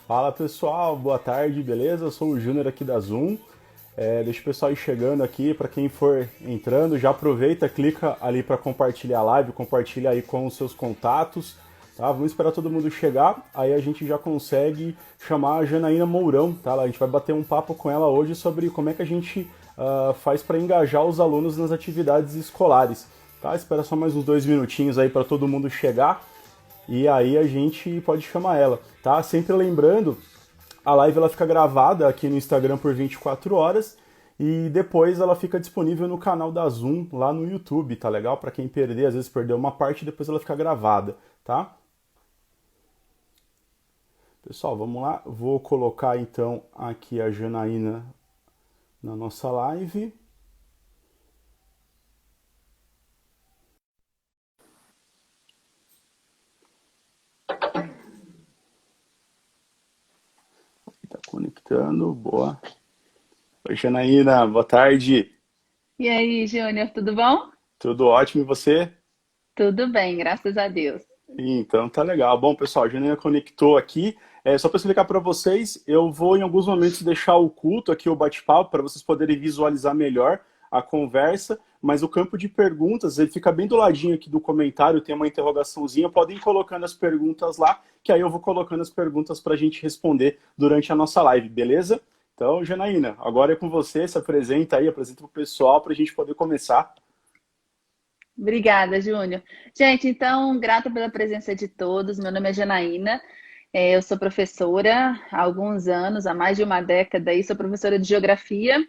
Fala pessoal, boa tarde, beleza? Eu sou o Júnior aqui da Zoom. Deixa o pessoal ir chegando aqui, para quem for entrando, já aproveita, clica ali para compartilhar a live, compartilha aí com os seus contatos, tá? Vamos esperar todo mundo chegar, aí a gente já consegue chamar a Janaína Mourão, tá? A gente vai bater um papo com ela hoje sobre como é que a gente faz para engajar os alunos nas atividades escolares, tá? Espera só mais uns 2 minutinhos aí para todo mundo chegar. E aí a gente pode chamar ela, tá? Sempre lembrando, a live ela fica gravada aqui no Instagram por 24 horas e depois ela fica disponível no canal da Zoom lá no YouTube, tá legal? Para quem perder, às vezes perdeu uma parte, depois ela fica gravada, tá? Pessoal, vamos lá. Vou colocar então aqui a Janaína na nossa live. Tá conectando, boa. Oi, Janaína, boa tarde. E aí, Júnior, tudo bom? Tudo ótimo e você? Tudo bem, graças a Deus. Então tá legal. Bom, pessoal, a Janina conectou aqui. Só para explicar para vocês, eu vou em alguns momentos deixar oculto aqui o bate-papo para vocês poderem visualizar melhor a conversa, mas o campo de perguntas ele fica bem do ladinho aqui do comentário, tem uma interrogaçãozinha, podem ir colocando as perguntas lá, que aí eu vou colocando as perguntas para a gente responder durante a nossa live, beleza? Então, Janaína, agora é com você, se apresenta aí, apresenta para o pessoal para a gente poder começar. Obrigada, Júnior. Gente, então, grata pela presença de todos. Meu nome é Janaína, eu sou professora há alguns anos, há mais de uma década, e sou professora de geografia.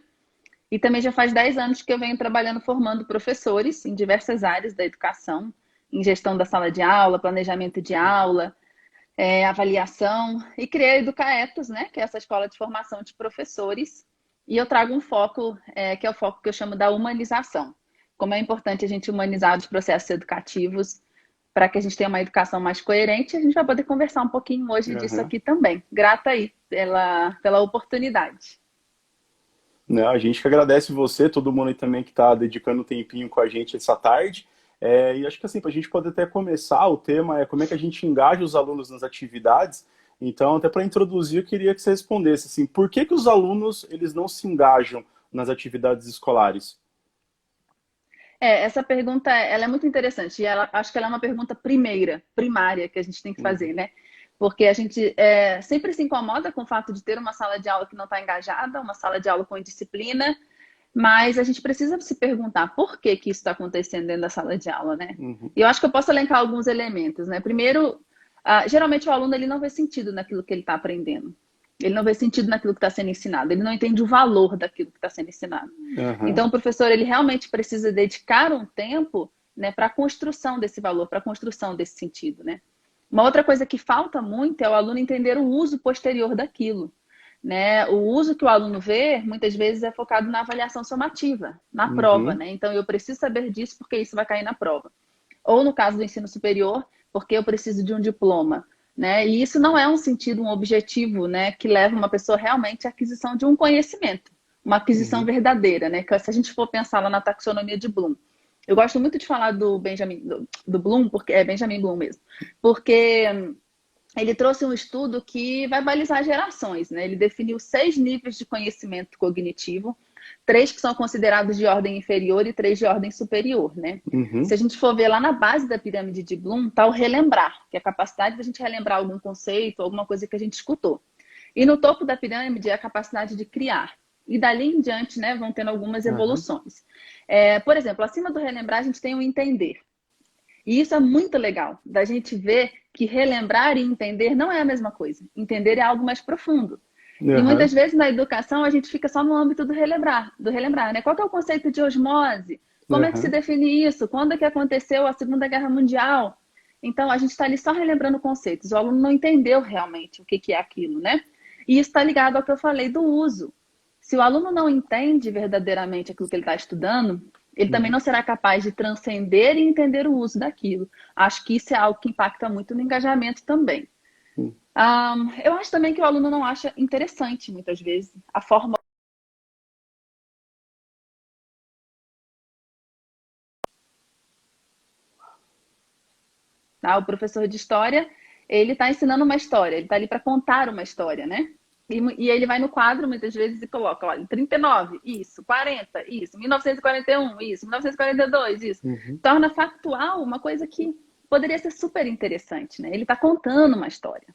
E também já faz 10 anos que eu venho trabalhando formando professores em diversas áreas da educação, em gestão da sala de aula, planejamento de aula, avaliação, e criei a Educaetos, né, que é essa escola de formação de professores. E eu trago um foco, que é o foco que eu chamo da humanização. Como é importante a gente humanizar os processos educativos para que a gente tenha uma educação mais coerente, a gente vai poder conversar um pouquinho hoje disso Aham. aqui também. Grata aí pela oportunidade. Não, a gente que agradece você, todo mundo aí também que está dedicando um tempinho com a gente essa tarde. E acho que assim, para a gente poder até começar, o tema é como é que a gente engaja os alunos nas atividades. Então, até para introduzir, eu queria que você respondesse assim, por que que os alunos eles não se engajam nas atividades escolares? Essa pergunta ela é muito interessante e acho que ela é uma pergunta primária que a gente tem que Uhum, fazer, né? Porque a gente sempre se incomoda com o fato de ter uma sala de aula que não está engajada, uma sala de aula com indisciplina, mas a gente precisa se perguntar por que que isso está acontecendo dentro da sala de aula, né? uhum, E eu acho que eu posso elencar alguns elementos, né? Primeiro, geralmente o aluno ele não vê sentido naquilo que ele está aprendendo. Ele não vê sentido naquilo que está sendo ensinado. Ele não entende o valor daquilo que está sendo ensinado. aham, Então, o professor ele realmente precisa dedicar um tempo, né, para a construção desse valor, para a construção desse sentido, né? Uma outra coisa que falta muito é o aluno entender o uso posterior daquilo. Né? O uso que o aluno vê, muitas vezes, é focado na avaliação somativa, na prova. uhum, Né? Então, eu preciso saber disso porque isso vai cair na prova. Ou, no caso do ensino superior, porque eu preciso de um diploma. Né? E isso não é um sentido, um objetivo, né, que leva uma pessoa realmente à aquisição de um conhecimento, uma aquisição uhum, verdadeira, né? Que se a gente for pensar lá na taxonomia de Bloom, eu gosto muito de falar do Bloom, porque é Benjamin Bloom mesmo, porque ele trouxe um estudo que vai balizar gerações, né? Ele definiu 6 níveis de conhecimento cognitivo, 3 que são considerados de ordem inferior e 3 de ordem superior, né? Se uhum, a gente for ver lá na base da pirâmide de Bloom, está o relembrar, que é a capacidade de a gente relembrar algum conceito, alguma coisa que a gente escutou. E no topo da pirâmide é a capacidade de criar. E dali em diante, né, vão tendo algumas aham, evoluções. Por exemplo, acima do relembrar, a gente tem o entender. E isso é muito legal, da gente ver que relembrar e entender não é a mesma coisa. Entender é algo mais profundo. E muitas aham, vezes na educação a gente fica só no âmbito do relembrar, né? Qual que é o conceito de osmose? Como é que se aham, define isso? Quando é que aconteceu a Segunda Guerra Mundial? Então a gente está ali só relembrando conceitos. O aluno não entendeu realmente o que que é aquilo, né? E isso está ligado ao que eu falei do uso. Se o aluno não entende verdadeiramente aquilo que ele está estudando, ele também uhum. não será capaz de transcender e entender o uso daquilo. Acho que isso é algo que impacta muito no engajamento também. Eu acho também que o aluno não acha interessante, muitas vezes, a forma. Tá? O professor de história, ele está ensinando uma história, ele está ali para contar uma história, né? E ele vai no quadro, muitas vezes, e coloca, olha, 39, isso, 40, isso, 1941, isso, 1942, isso. Uhum. Torna factual uma coisa que poderia ser super interessante, né? Ele está contando uma história.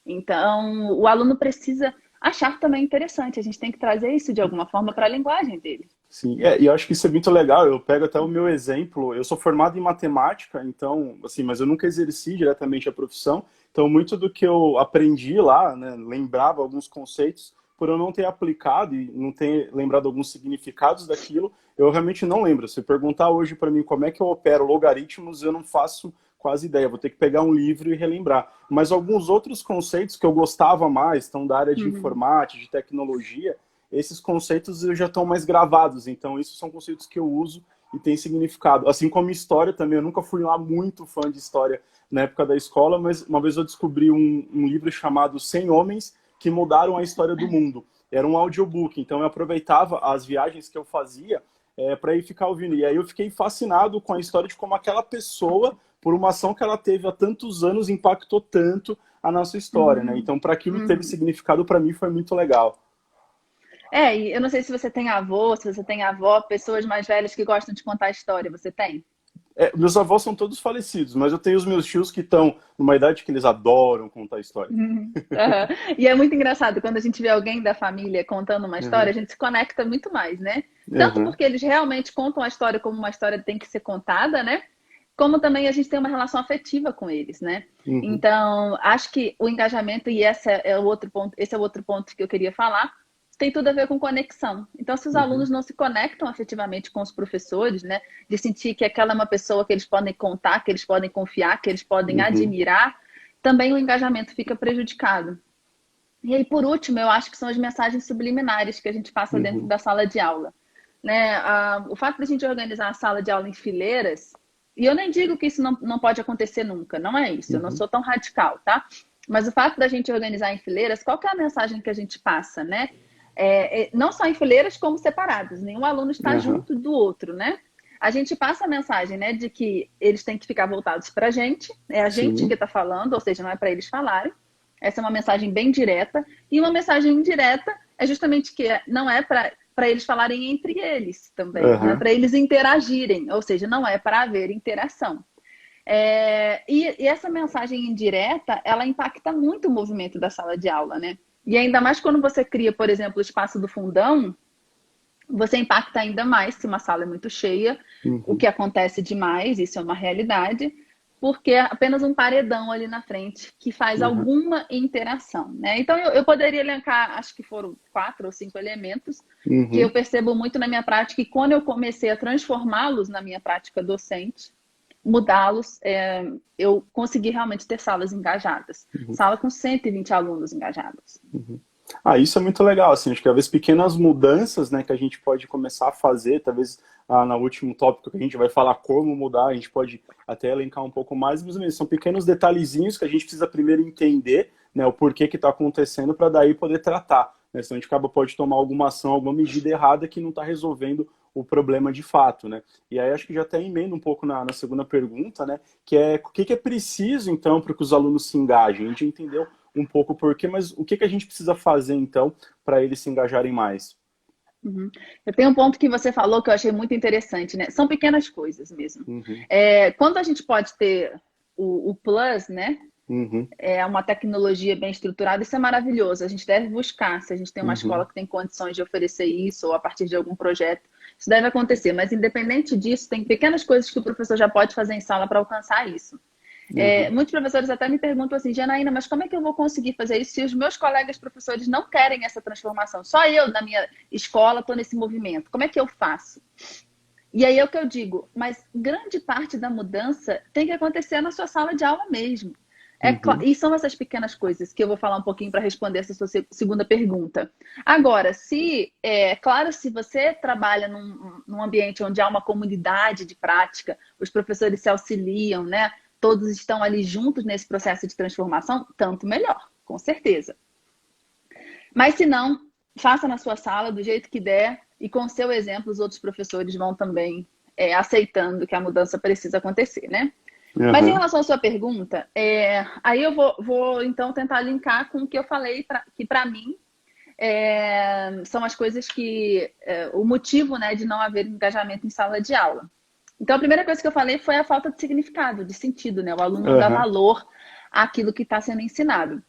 Então, o aluno precisa achar também interessante. A gente tem que trazer isso de alguma forma para a linguagem dele. Sim, e eu acho que isso é muito legal. Eu pego até o meu exemplo. Eu sou formado em matemática, então, assim, mas eu nunca exerci diretamente a profissão. Então, muito do que eu aprendi lá, né, lembrava alguns conceitos, por eu não ter aplicado e não ter lembrado alguns significados daquilo, eu realmente não lembro. Se perguntar hoje para mim como é que eu opero logaritmos, eu não faço quase ideia. Vou ter que pegar um livro e relembrar. Mas alguns outros conceitos que eu gostava mais, estão da área de Uhum. informática, de tecnologia, esses conceitos já estão mais gravados, então esses são conceitos que eu uso e tem significado. Assim como história também, eu nunca fui lá muito fã de história na época da escola, mas uma vez eu descobri um livro chamado 100 Homens que Mudaram a História do Mundo. Era um audiobook, então eu aproveitava as viagens que eu fazia para ir ficar ouvindo. E aí eu fiquei fascinado com a história de como aquela pessoa, por uma ação que ela teve há tantos anos, impactou tanto a nossa história, né? Uhum. Então, para aquilo teve Uhum. significado, para mim foi muito legal. E eu não sei se você tem avô, se você tem avó, pessoas mais velhas que gostam de contar história. Você tem? Meus avós são todos falecidos, mas eu tenho os meus tios que estão numa idade que eles adoram contar história. Uhum. Aham. E é muito engraçado, quando a gente vê alguém da família contando uma história, Uhum. a gente se conecta muito mais, né? Tanto Uhum. porque eles realmente contam a história como uma história tem que ser contada, né? Como também a gente tem uma relação afetiva com eles, né? Uhum. Então, acho que o engajamento, e esse é o outro ponto que eu queria falar, tem tudo a ver com conexão. Então, se os alunos Uhum. não se conectam afetivamente com os professores, né? De sentir que aquela é uma pessoa que eles podem contar, que eles podem confiar, que eles podem Uhum. admirar, também o engajamento fica prejudicado. E aí, por último, eu acho que são as mensagens subliminares que a gente passa dentro Uhum. da sala de aula. Né? O fato de a gente organizar a sala de aula em fileiras, e eu nem digo que isso não pode acontecer nunca, não é isso, eu não Uhum. sou tão radical, tá? Mas o fato da gente organizar em fileiras, qual que é a mensagem que a gente passa, né? Não só em fileiras, como separados, nenhum aluno está Uhum. junto do outro, né? A gente passa a mensagem, né, de que eles têm que ficar voltados para a gente, é a gente que Sim. está falando, ou seja, não é para eles falarem. Essa é uma mensagem bem direta. E uma mensagem indireta é justamente que não é para eles falarem entre eles também, não é Uhum. para eles interagirem, ou seja, não é para haver interação. E essa mensagem indireta, ela impacta muito o movimento da sala de aula, né? E ainda mais quando você cria, por exemplo, o espaço do fundão, você impacta ainda mais se uma sala é muito cheia, o Uhum. que acontece demais, isso é uma realidade, porque é apenas um paredão ali na frente que faz Uhum. alguma interação, né? Então eu poderia elencar, acho que foram 4 ou 5 elementos que eu Uhum. percebo muito na minha prática e quando eu comecei a transformá-los na minha prática docente, mudá-los, eu consegui realmente ter salas engajadas. Uhum. Sala com 120 alunos engajados. Uhum. Isso é muito legal, assim, acho que talvez pequenas mudanças, né, que a gente pode começar a fazer, talvez no último tópico que a gente vai falar como mudar, a gente pode até elencar um pouco mais, mas mesmo, são pequenos detalhezinhos que a gente precisa primeiro entender, né, o porquê que está acontecendo para daí poder tratar, né, senão a gente pode tomar alguma ação, alguma medida errada que não está resolvendo o problema de fato, né. E aí acho que já até emenda um pouco na segunda pergunta, né, que é o que é preciso, então, para que os alunos se engajem. A gente entendeu um pouco por quê, mas o que a gente precisa fazer, então, para eles se engajarem mais? Uhum. Eu tenho um ponto que você falou que eu achei muito interessante, né? São pequenas coisas mesmo. Uhum. Quando a gente pode ter o plus, né? Uhum. É uma tecnologia bem estruturada, isso é maravilhoso. A gente deve buscar, se a gente tem uma escola Uhum. que tem condições de oferecer isso, ou a partir de algum projeto, isso deve acontecer. Mas, independente disso, tem pequenas coisas que o professor já pode fazer em sala para alcançar isso. Uhum. Muitos professores até me perguntam assim, Janaína, mas como é que eu vou conseguir fazer isso se os meus colegas professores não querem essa transformação? Só eu, na minha escola, estou nesse movimento. Como é que eu faço? E aí é o que eu digo, mas grande parte da mudança tem que acontecer na sua sala de aula mesmo. Uhum. E são essas pequenas coisas que eu vou falar um pouquinho para responder essa sua segunda pergunta. Agora, claro, se você trabalha num ambiente onde há uma comunidade de prática, os professores se auxiliam, né? Todos estão ali juntos nesse processo de transformação, tanto melhor, com certeza. Mas se não, faça na sua sala do jeito que der e com seu exemplo os outros professores vão também aceitando que a mudança precisa acontecer, né? Mas em Aham. relação à sua pergunta, aí eu vou então tentar linkar com o que eu falei, que para mim são as coisas que, o motivo, né, de não haver engajamento em sala de aula. Então, a primeira coisa que eu falei foi a falta de significado, de sentido, né? O aluno não dá Aham. valor àquilo que está sendo ensinado.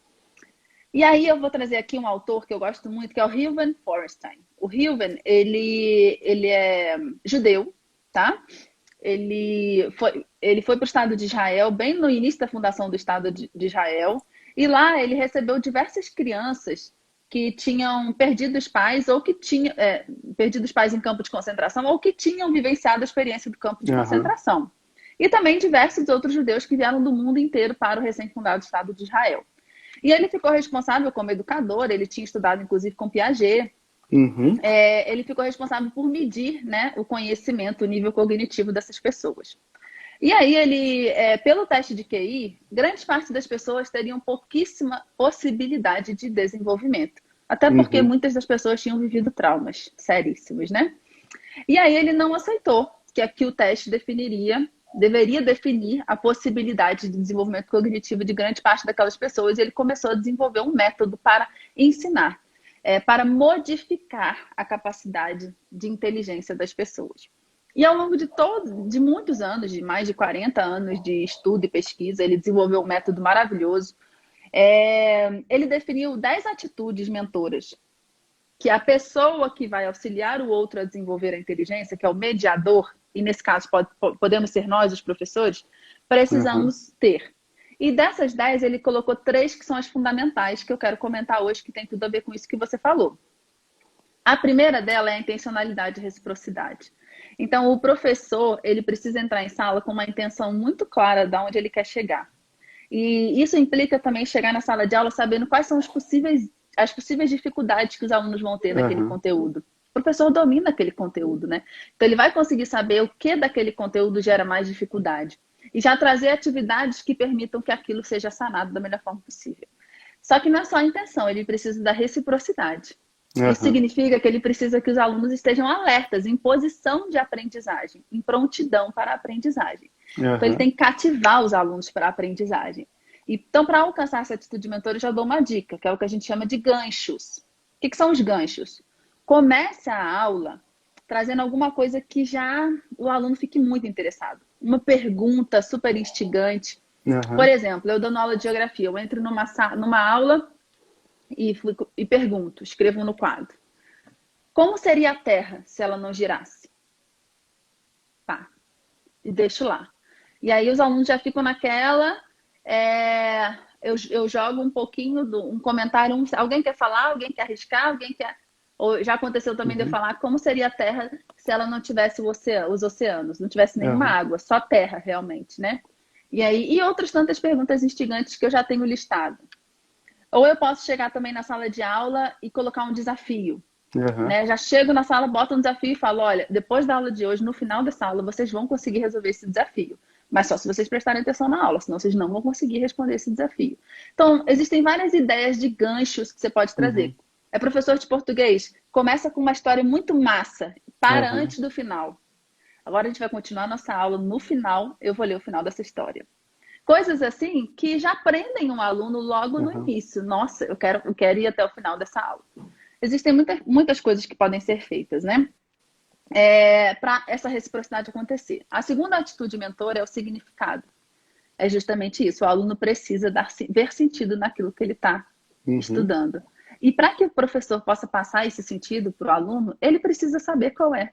E aí eu vou trazer aqui um autor que eu gosto muito, que é o Reuven Forestein. O Reuven, ele é judeu, tá? Ele foi para o Estado de Israel, bem no início da fundação do Estado de Israel, e lá ele recebeu diversas crianças que tinham perdido os pais, ou que tinham perdido os pais em campo de concentração, ou que tinham vivenciado a experiência do campo de Aham. concentração. E também diversos outros judeus que vieram do mundo inteiro para o recém-fundado Estado de Israel. E ele ficou responsável como educador, ele tinha estudado inclusive com Piaget, Uhum. ele ficou responsável por medir, né, o conhecimento, o nível cognitivo dessas pessoas. E aí pelo teste de QI, grande parte das pessoas teriam pouquíssima possibilidade de desenvolvimento. Até porque Uhum. muitas das pessoas tinham vivido traumas seríssimos, né? E aí ele não aceitou que aqui o teste deveria definir a possibilidade de desenvolvimento cognitivo de grande parte daquelas pessoas. E ele começou a desenvolver um método para ensinar, para modificar a capacidade de inteligência das pessoas. E ao longo de muitos anos, de mais de 40 anos de estudo e pesquisa, ele desenvolveu um método maravilhoso. Ele definiu 10 atitudes mentoras que a pessoa que vai auxiliar o outro a desenvolver a inteligência, que é o mediador, e nesse caso podemos ser nós, os professores, Aham. precisamos ter. E dessas 10, ele colocou 3 que são as fundamentais, que eu quero comentar hoje, que tem tudo a ver com isso que você falou. A primeira dela é a intencionalidade e reciprocidade. Então, o professor, ele precisa entrar em sala com uma intenção muito clara de onde ele quer chegar. E isso implica também chegar na sala de aula sabendo quais são as possíveis dificuldades que os alunos vão ter naquele Aham. conteúdo. O professor domina aquele conteúdo, né? Então ele vai conseguir saber o que daquele conteúdo gera mais dificuldade. E já trazer atividades que permitam que aquilo seja sanado da melhor forma possível. Só que não é só a intenção, ele precisa da reciprocidade. Isso Aham. significa que ele precisa que os alunos estejam alertas, em posição de aprendizagem, em prontidão para a aprendizagem. Então, ele Aham. tem que cativar os alunos para a aprendizagem. Então, para alcançar essa atitude de mentor, eu já dou uma dica, que é o que a gente chama de ganchos. O que são os ganchos? Comece a aula trazendo alguma coisa que já o aluno fique muito interessado. Uma pergunta super instigante. Por Aham. exemplo, eu dando aula de geografia, eu entro numa aula e pergunto, escrevo no quadro. Como seria a Terra se ela não girasse? Tá, e deixo lá. E aí os alunos já ficam naquela. Eu jogo um pouquinho um comentário. Alguém quer falar? Alguém quer arriscar? Alguém quer. Ou já aconteceu também de eu Uhum. falar como seria a Terra se ela não tivesse os oceanos, não tivesse nenhuma Aham. água, só terra realmente, né? E outras tantas perguntas instigantes que eu já tenho listado. Ou eu posso chegar também na sala de aula e colocar um desafio. Aham. Né? Já chego na sala, boto um desafio e falo, olha, depois da aula de hoje, no final dessa aula, vocês vão conseguir resolver esse desafio. Mas só se vocês prestarem atenção na aula, senão vocês não vão conseguir responder esse desafio. Então, existem várias ideias de ganchos que você pode Uhum. trazer. É professor de português, começa com uma história muito massa, para Aham. antes do final. Agora a gente vai continuar a nossa aula, no final eu vou ler o final dessa história. Coisas assim que já prendem um aluno logo no Aham. início. Nossa, eu quero ir até o final dessa aula. Existem muitas coisas que podem ser feitas, né? Para essa reciprocidade acontecer. A segunda atitude mentora é o significado. É justamente isso. O aluno precisa ver sentido naquilo que ele está Uhum. estudando. E para que o professor possa passar esse sentido para o aluno, ele precisa saber qual é.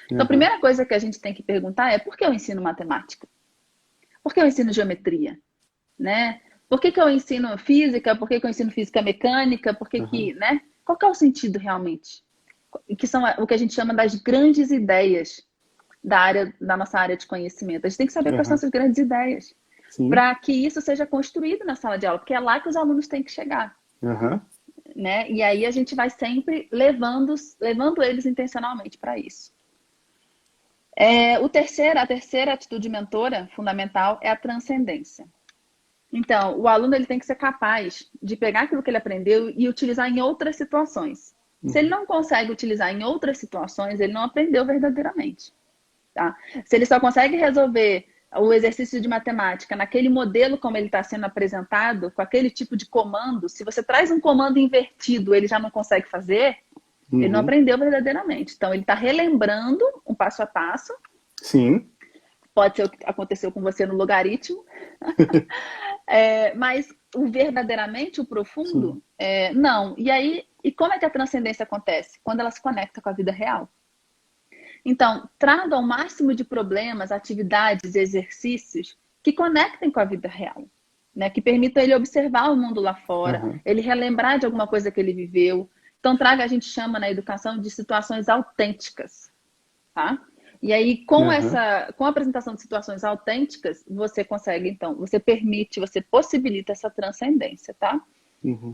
Então, a Aham. primeira coisa que a gente tem que perguntar é por que eu ensino matemática? Por que eu ensino geometria? Né? Por que eu ensino física? Por que eu ensino física mecânica? Aham. Né? Qual que é o sentido realmente? Que são o que a gente chama das grandes ideias da nossa área de conhecimento. A gente tem que saber quais são Aham. essas grandes ideias Sim. para que isso seja construído na sala de aula, porque é lá que os alunos têm que chegar, Aham. né? E aí a gente vai sempre levando eles intencionalmente para isso. A terceira atitude mentora fundamental é a transcendência. Então, o aluno ele tem que ser capaz de pegar aquilo que ele aprendeu e utilizar em outras situações. Se ele Uhum. não consegue utilizar em outras situações, ele não aprendeu verdadeiramente. Tá? Se ele só consegue resolver o exercício de matemática, naquele modelo como ele está sendo apresentado, com aquele tipo de comando, se você traz um comando invertido, ele já não consegue fazer, ele não Uhum. aprendeu verdadeiramente. Então, ele está relembrando um passo a passo. Sim. Pode ser o que aconteceu com você no logaritmo, mas o verdadeiramente, o Sim. profundo, não. E aí, e como é que a transcendência acontece? Quando ela se conecta com a vida real. Então, traga ao máximo de problemas, atividades, exercícios que conectem com a vida real, né? Que permitam ele observar o mundo lá fora, Aham. ele relembrar de alguma coisa que ele viveu. Então, traga, a gente chama na educação de situações autênticas, tá? E aí, Aham. com a apresentação de situações autênticas, você consegue, então, você permite, você possibilita essa transcendência, tá? Uhum.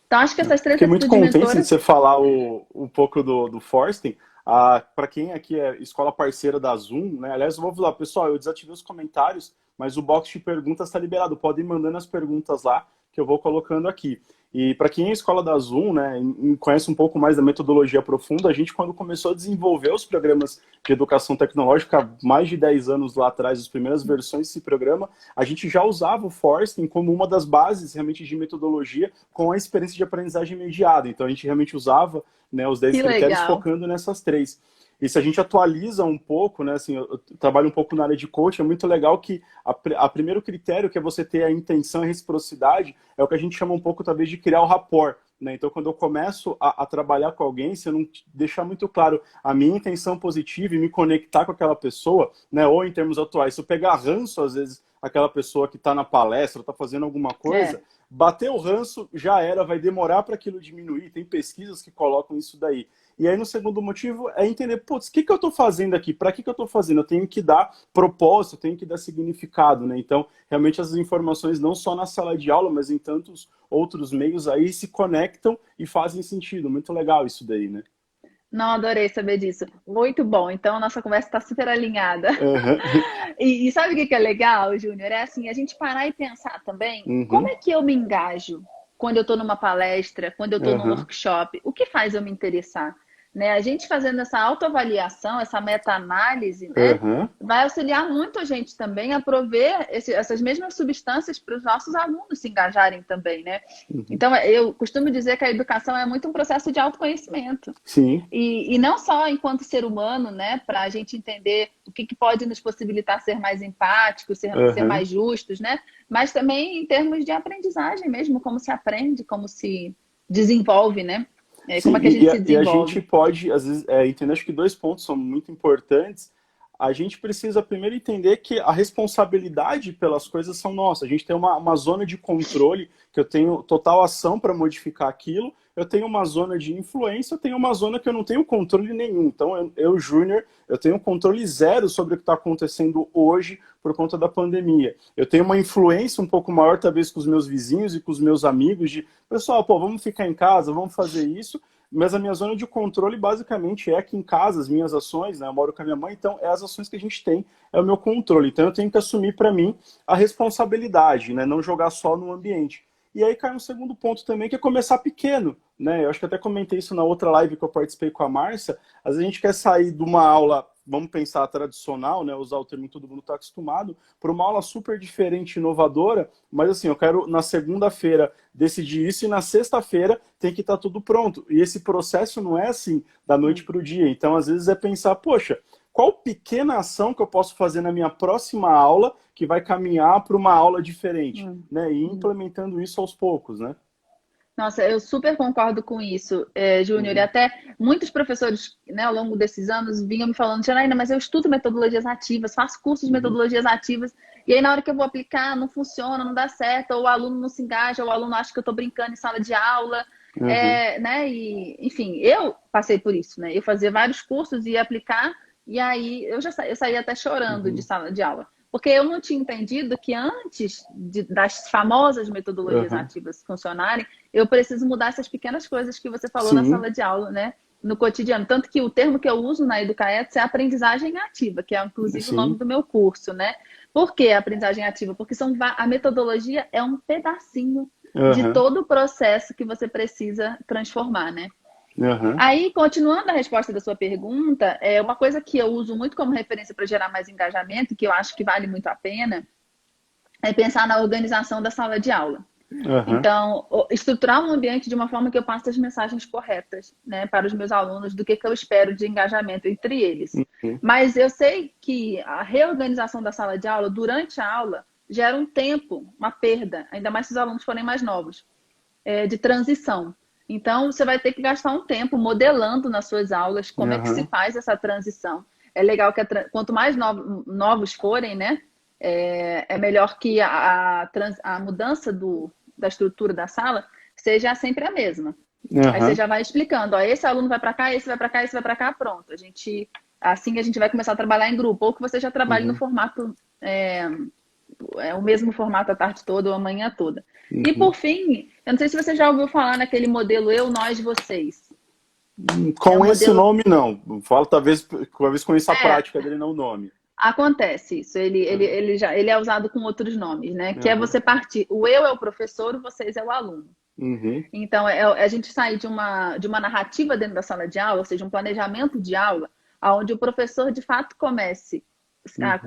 Então, acho que essas três Fiquei muito atitudes contente de mentoras. você falar um pouco do Forsten. Para quem aqui é escola parceira da Zoom, né? Aliás, eu vou falar, pessoal, eu desativei os comentários, mas o box de perguntas está liberado. Podem ir mandando as perguntas lá, que eu vou colocando aqui. E para quem é escola da Zoom, né, e conhece um pouco mais da metodologia profunda, a gente, quando começou a desenvolver os programas de educação tecnológica, há mais de 10 anos lá atrás, as primeiras versões desse programa, a gente já usava o Forsten como uma das bases realmente de metodologia com a experiência de aprendizagem mediada. Então, a gente realmente usava, né, os 10 Que critérios legal. focando nessas três. E se a gente atualiza um pouco, né, assim, eu trabalho um pouco na área de coaching, é muito legal que a primeiro critério, que é você ter a intenção e a reciprocidade, é o que a gente chama um pouco, talvez, de criar o rapport. Né? Então, quando eu começo a trabalhar com alguém, se eu não deixar muito claro a minha intenção positiva e me conectar com aquela pessoa, né, ou em termos atuais, se eu pegar ranço, às vezes, aquela pessoa que está na palestra, está fazendo alguma coisa, bater o ranço já era, vai demorar para aquilo diminuir. Tem pesquisas que colocam isso daí. E aí, no segundo motivo, é entender, putz, o que eu estou fazendo aqui? Para que eu estou fazendo? Eu tenho que dar propósito, eu tenho que dar significado, né? Então, realmente, as informações, não só na sala de aula, mas em tantos outros meios aí, se conectam e fazem sentido. Muito legal isso daí, né? Não, adorei saber disso. Muito bom. Então, a nossa conversa está super alinhada. Uhum. E sabe o que que é legal, Júnior? É assim, a gente parar e pensar também, como Uhum. é que eu me engajo quando eu estou numa palestra, quando eu estou num Uhum. workshop? O que faz eu me interessar? Né? A gente fazendo essa autoavaliação, essa meta-análise, né? Uhum. Vai auxiliar muito a gente também a prover essas mesmas substâncias para os nossos alunos se engajarem também, né? Uhum. Então, eu costumo dizer que a educação é muito um processo de autoconhecimento. Sim. E não só enquanto ser humano, né, para a gente entender o que pode nos possibilitar ser mais empáticos, ser Uhum. mais justos, né, mas também em termos de aprendizagem mesmo, como se aprende, como se desenvolve, né, Sim, como é que a gente se e a gente desenvolve. pode, às vezes, entender, acho que dois pontos são muito importantes. A gente precisa primeiro entender que a responsabilidade pelas coisas são nossas. A gente tem uma zona de controle, que eu tenho total ação para modificar aquilo. Eu tenho uma zona de influência, eu tenho uma zona que eu não tenho controle nenhum. Então, Júnior, eu tenho controle zero sobre o que está acontecendo hoje por conta da pandemia. Eu tenho uma influência um pouco maior, talvez, com os meus vizinhos e com os meus amigos, de, pessoal, pô, vamos ficar em casa, vamos fazer isso. Mas a minha zona de controle basicamente é aqui em casa, as minhas ações, né? Eu moro com a minha mãe, então é as ações que a gente tem, é o meu controle. Então eu tenho que assumir para mim a responsabilidade, né? Não jogar só no ambiente. E aí cai um segundo ponto também, que é começar pequeno, né? Eu acho que até comentei isso na outra live que eu participei com a Márcia. Às vezes a gente quer sair de uma aula, vamos pensar tradicional, né? Usar o termo que todo mundo está acostumado, para uma aula super diferente, inovadora, mas assim, eu quero na segunda-feira decidir isso e na sexta-feira tem que estar tudo pronto. E esse processo não é assim, da noite para o dia. Então, às vezes é pensar, poxa, qual pequena ação que eu posso fazer na minha próxima aula que vai caminhar para uma aula diferente, né? E implementando isso aos poucos, né? Nossa, eu super concordo com isso, Júnior. E Uhum. até muitos professores, né, ao longo desses anos vinham me falando, Janaína, mas eu estudo metodologias ativas, faço cursos de Uhum. metodologias ativas, e aí na hora que eu vou aplicar não funciona, não dá certo, ou o aluno não se engaja, ou o aluno acha que eu estou brincando em sala de aula, Uhum. né? E, enfim, eu passei por isso, né? Eu fazia vários cursos e ia aplicar, e aí eu saía até chorando de Uhum. sala de aula. Porque eu não tinha entendido que antes das famosas metodologias Uhum. ativas funcionarem, eu preciso mudar essas pequenas coisas que você falou na Sim, sala de aula, né? No cotidiano. Tanto que o termo que eu uso na Educaetos é aprendizagem ativa, que é inclusive o nome sim. do meu curso, né? Por que aprendizagem ativa? Porque a metodologia é um pedacinho de Uhum. todo o processo que você precisa transformar, né? Aham. Aí, continuando a resposta da sua pergunta, uma coisa que eu uso muito como referência para gerar mais engajamento, que eu acho que vale muito a pena, é pensar na organização da sala de aula. Aham. Então, estruturar um ambiente de uma forma que eu passe as mensagens corretas, né, para os meus alunos, do que eu espero de engajamento entre eles. Uhum. Mas eu sei que a reorganização da sala de aula, durante a aula, gera um tempo, uma perda, ainda mais se os alunos forem mais novos, de transição. Então, você vai ter que gastar um tempo modelando nas suas aulas como é que se Aham. faz essa transição. É legal que quanto mais novos forem, né, é melhor que a mudança da estrutura da sala seja sempre a mesma. Aí você Aham. já vai explicando, ó, esse aluno vai para cá, esse vai para cá, esse vai para cá, pronto. Assim a gente vai começar a trabalhar em grupo, ou que você já trabalhe no Uhum. formato, o mesmo formato a tarde toda ou a manhã toda. E por Uhum. fim, eu não sei se você já ouviu falar naquele modelo eu, nós, vocês. É um Com esse modelo. nome, não. Falo talvez conheça a prática dele, não o nome. Acontece isso, Aham. ele é usado com outros nomes, né? Que é Aham. você partir, o eu é o professor, o vocês é o aluno. Uhum. Então, a gente sair de uma narrativa dentro da sala de aula, ou seja, um planejamento de aula, onde o professor de fato comece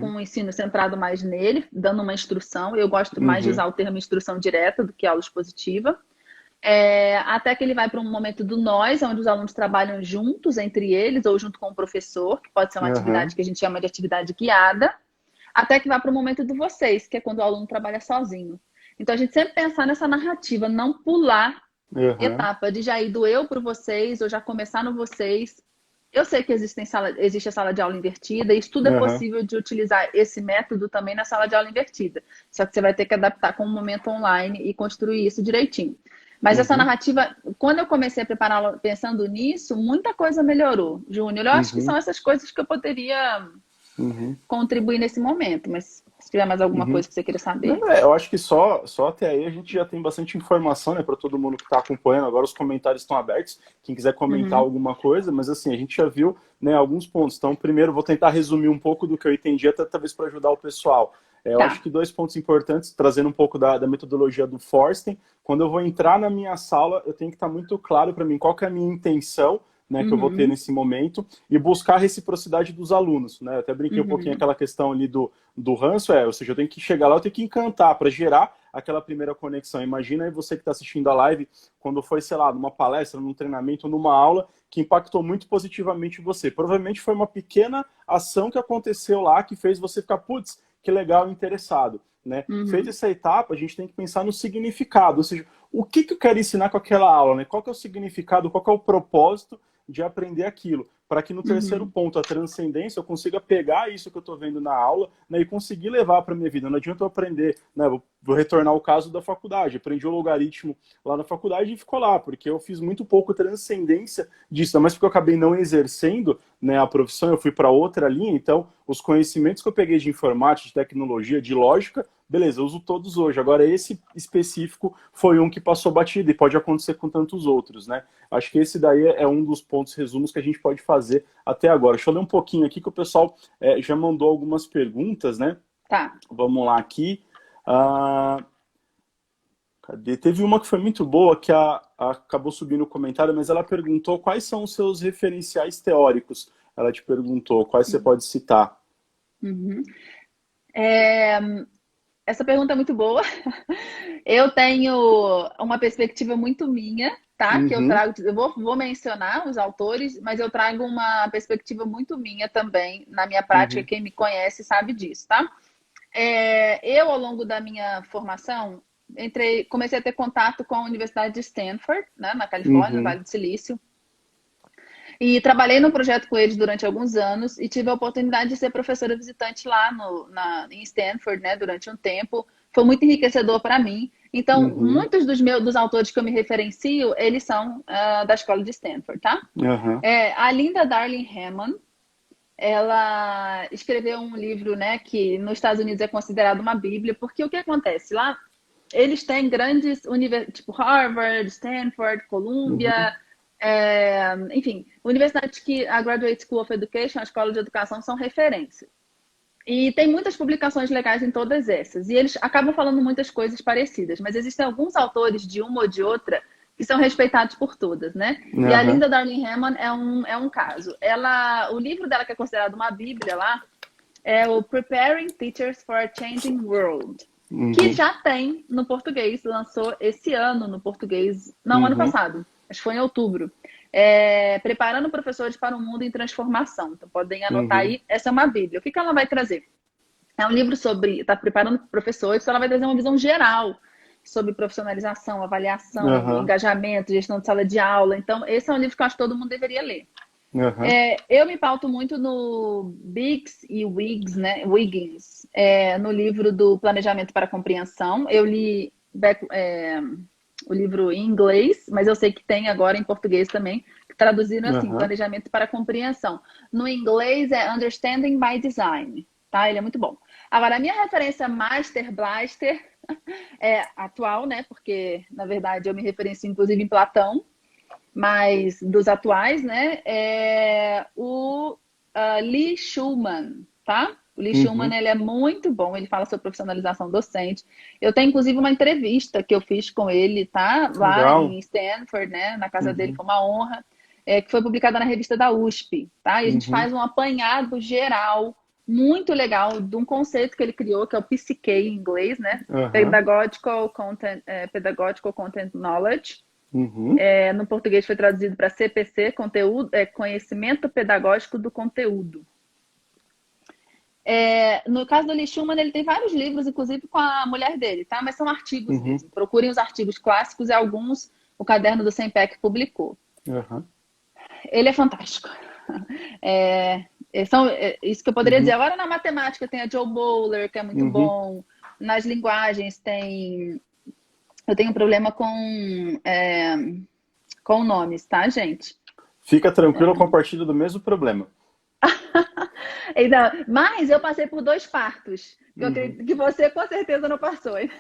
com Uhum. um ensino centrado mais nele, dando uma instrução. Eu gosto mais de Uhum. usar o termo instrução direta do que aula expositiva. Até que ele vai para um momento do nós, onde os alunos trabalham juntos entre eles, ou junto com o professor, que pode ser uma atividade Aham. que a gente chama de atividade guiada, até que vai para o momento do vocês, que é quando o aluno trabalha sozinho. Então, a gente sempre pensar nessa narrativa, não pular Aham. etapa de já ir do eu para vocês, ou já começar no vocês. Eu sei que existe a sala de aula invertida, e isso tudo é Aham. possível de utilizar esse método também na sala de aula invertida. Só que você vai ter que adaptar com o momento online e construir isso direitinho. Mas essa Uhum. narrativa, quando eu comecei a preparar aula pensando nisso, muita coisa melhorou, Júnior. Eu acho que são Uhum. essas coisas que eu poderia Uhum. contribuir nesse momento, mas se tiver mais alguma Uhum. coisa que você queira saber. Não, eu acho que só até aí a gente já tem bastante informação, né, para todo mundo que está acompanhando. Agora os comentários estão abertos, quem quiser comentar Uhum. alguma coisa, mas assim, a gente já viu, né, alguns pontos. Então, primeiro, vou tentar resumir um pouco do que eu entendi, até talvez para ajudar o pessoal. Eu acho Tá. que dois pontos importantes, trazendo um pouco da metodologia do Forsten. Quando eu vou entrar na minha sala, eu tenho que estar muito claro para mim qual que é a minha intenção, né, que eu vou ter Uhum. nesse momento, e buscar a reciprocidade dos alunos. Né? Eu até brinquei um pouquinho Uhum. aquela questão ali do ranço, ou seja, eu tenho que chegar lá, eu tenho que encantar para gerar aquela primeira conexão. Imagina aí você que está assistindo a live, quando foi, sei lá, numa palestra, num treinamento, numa aula, que impactou muito positivamente você. Provavelmente foi uma pequena ação que aconteceu lá que fez você ficar, putz, que legal, interessado. Né? Feita Uhum. essa etapa, a gente tem que pensar no significado, ou seja, o que eu quero ensinar com aquela aula, né? Qual que é o significado, qual que é o propósito de aprender aquilo, para que no terceiro Uhum. ponto, a transcendência, eu consiga pegar isso que eu estou vendo na aula, né, e conseguir levar para a minha vida. Não adianta eu aprender, né, vou retornar ao caso da faculdade, aprendi o logaritmo lá na faculdade e ficou lá, porque eu fiz muito pouco transcendência disso, mas porque eu acabei não exercendo, né, a profissão, eu fui para outra linha, então os conhecimentos que eu peguei de informática, de tecnologia, de lógica, beleza, eu uso todos hoje. Agora, esse específico foi um que passou batido e pode acontecer com tantos outros, né? Acho que esse daí é um dos pontos resumos que a gente pode fazer até agora. Deixa eu ler um pouquinho aqui que o pessoal já mandou algumas perguntas, né? Tá. Vamos lá aqui. Ah, cadê? Teve uma que foi muito boa, que acabou subindo o comentário, mas ela perguntou quais são os seus referenciais teóricos. Ela te perguntou quais você pode citar. Uhum. É, Essa pergunta é muito boa. Eu tenho uma perspectiva muito minha, tá? Que eu Uhum, trago, eu vou mencionar os autores, mas eu trago uma perspectiva muito minha também na minha prática. uhum, Quem me conhece sabe disso, tá? Eu, ao longo da minha formação, comecei a ter contato com a Universidade de Stanford, né, na Califórnia, no uhum, Vale do Silício. E trabalhei num projeto com eles durante alguns anos e tive a oportunidade de ser professora visitante lá em Stanford, né, durante um tempo. Foi muito enriquecedor para mim. Então, uhum, muitos dos autores que eu me referencio, eles são da escola de Stanford, tá? uhum, A Linda Darling Hammond, ela escreveu um livro, né, que nos Estados Unidos é considerado uma bíblia, porque o que acontece? Lá, eles têm grandes universidades, tipo Harvard, Stanford, uhum, Columbia, enfim, universidades que a Graduate School of Education, a escola de educação, são referência. E tem muitas publicações legais em todas essas. E eles acabam falando muitas coisas parecidas, mas existem alguns autores de uma ou de outra que são respeitados por todas, né? E a Aham. Linda Darling Hammond é um caso. O livro dela, que é considerado uma bíblia lá, é o Preparing Teachers for a Changing World, que Uhum. já tem no português, lançou esse ano no português, não, ano Uhum. passado, acho que foi em outubro. Preparando professores para um mundo em transformação. Então, podem anotar Uhum. aí, essa é uma bíblia. O que ela vai trazer? É um livro sobre, está preparando professores, então ela vai trazer uma visão geral sobre profissionalização, avaliação, Aham. engajamento, gestão de sala de aula. Então, esse é um livro que eu acho que todo mundo deveria ler. Aham. Eu me pauto muito no Biggs e Wiggins, né? Wiggins, no livro do Planejamento para a Compreensão. Eu li o livro em inglês, mas eu sei que tem agora em português também, que traduziram assim, Aham. Planejamento para a Compreensão. No inglês é Understanding by Design, tá? Ele é muito bom. Agora, a minha referência Master Blaster é atual, né? Porque, na verdade, eu me referencio inclusive em Platão, mas dos atuais, né? É o Lee Schulman, tá? O Lee Schulman, Uhum. ele é muito bom, ele fala sobre profissionalização docente. Eu tenho, inclusive, uma entrevista que eu fiz com ele, tá? Lá Legal. em Stanford, né? Na casa dele, Uhum. foi uma honra. Que foi publicada na revista da USP, tá? E a gente Uhum. faz um apanhado geral, muito legal, de um conceito que ele criou, que é o PCK em inglês, né? Aham. Pedagogical Content Knowledge. Uhum. No português foi traduzido para CPC, Conhecimento Pedagógico do Conteúdo. No caso do Lee Schumann, ele tem vários livros, inclusive com a mulher dele, tá? Mas são artigos Uhum. mesmo. Procurem os artigos clássicos e alguns o Caderno do Sempec publicou. Aham. Ele é fantástico. Isso que eu poderia dizer. Uhum. Agora, na matemática tem a Joe Bowler, que é muito Uhum. bom. Nas linguagens tem... Eu tenho um problema com nomes, tá, gente? Fica tranquilo, eu compartilho do mesmo problema. Então, mas eu passei por 2 partos, que eu Uhum. acredito que você com certeza não passou. Hein?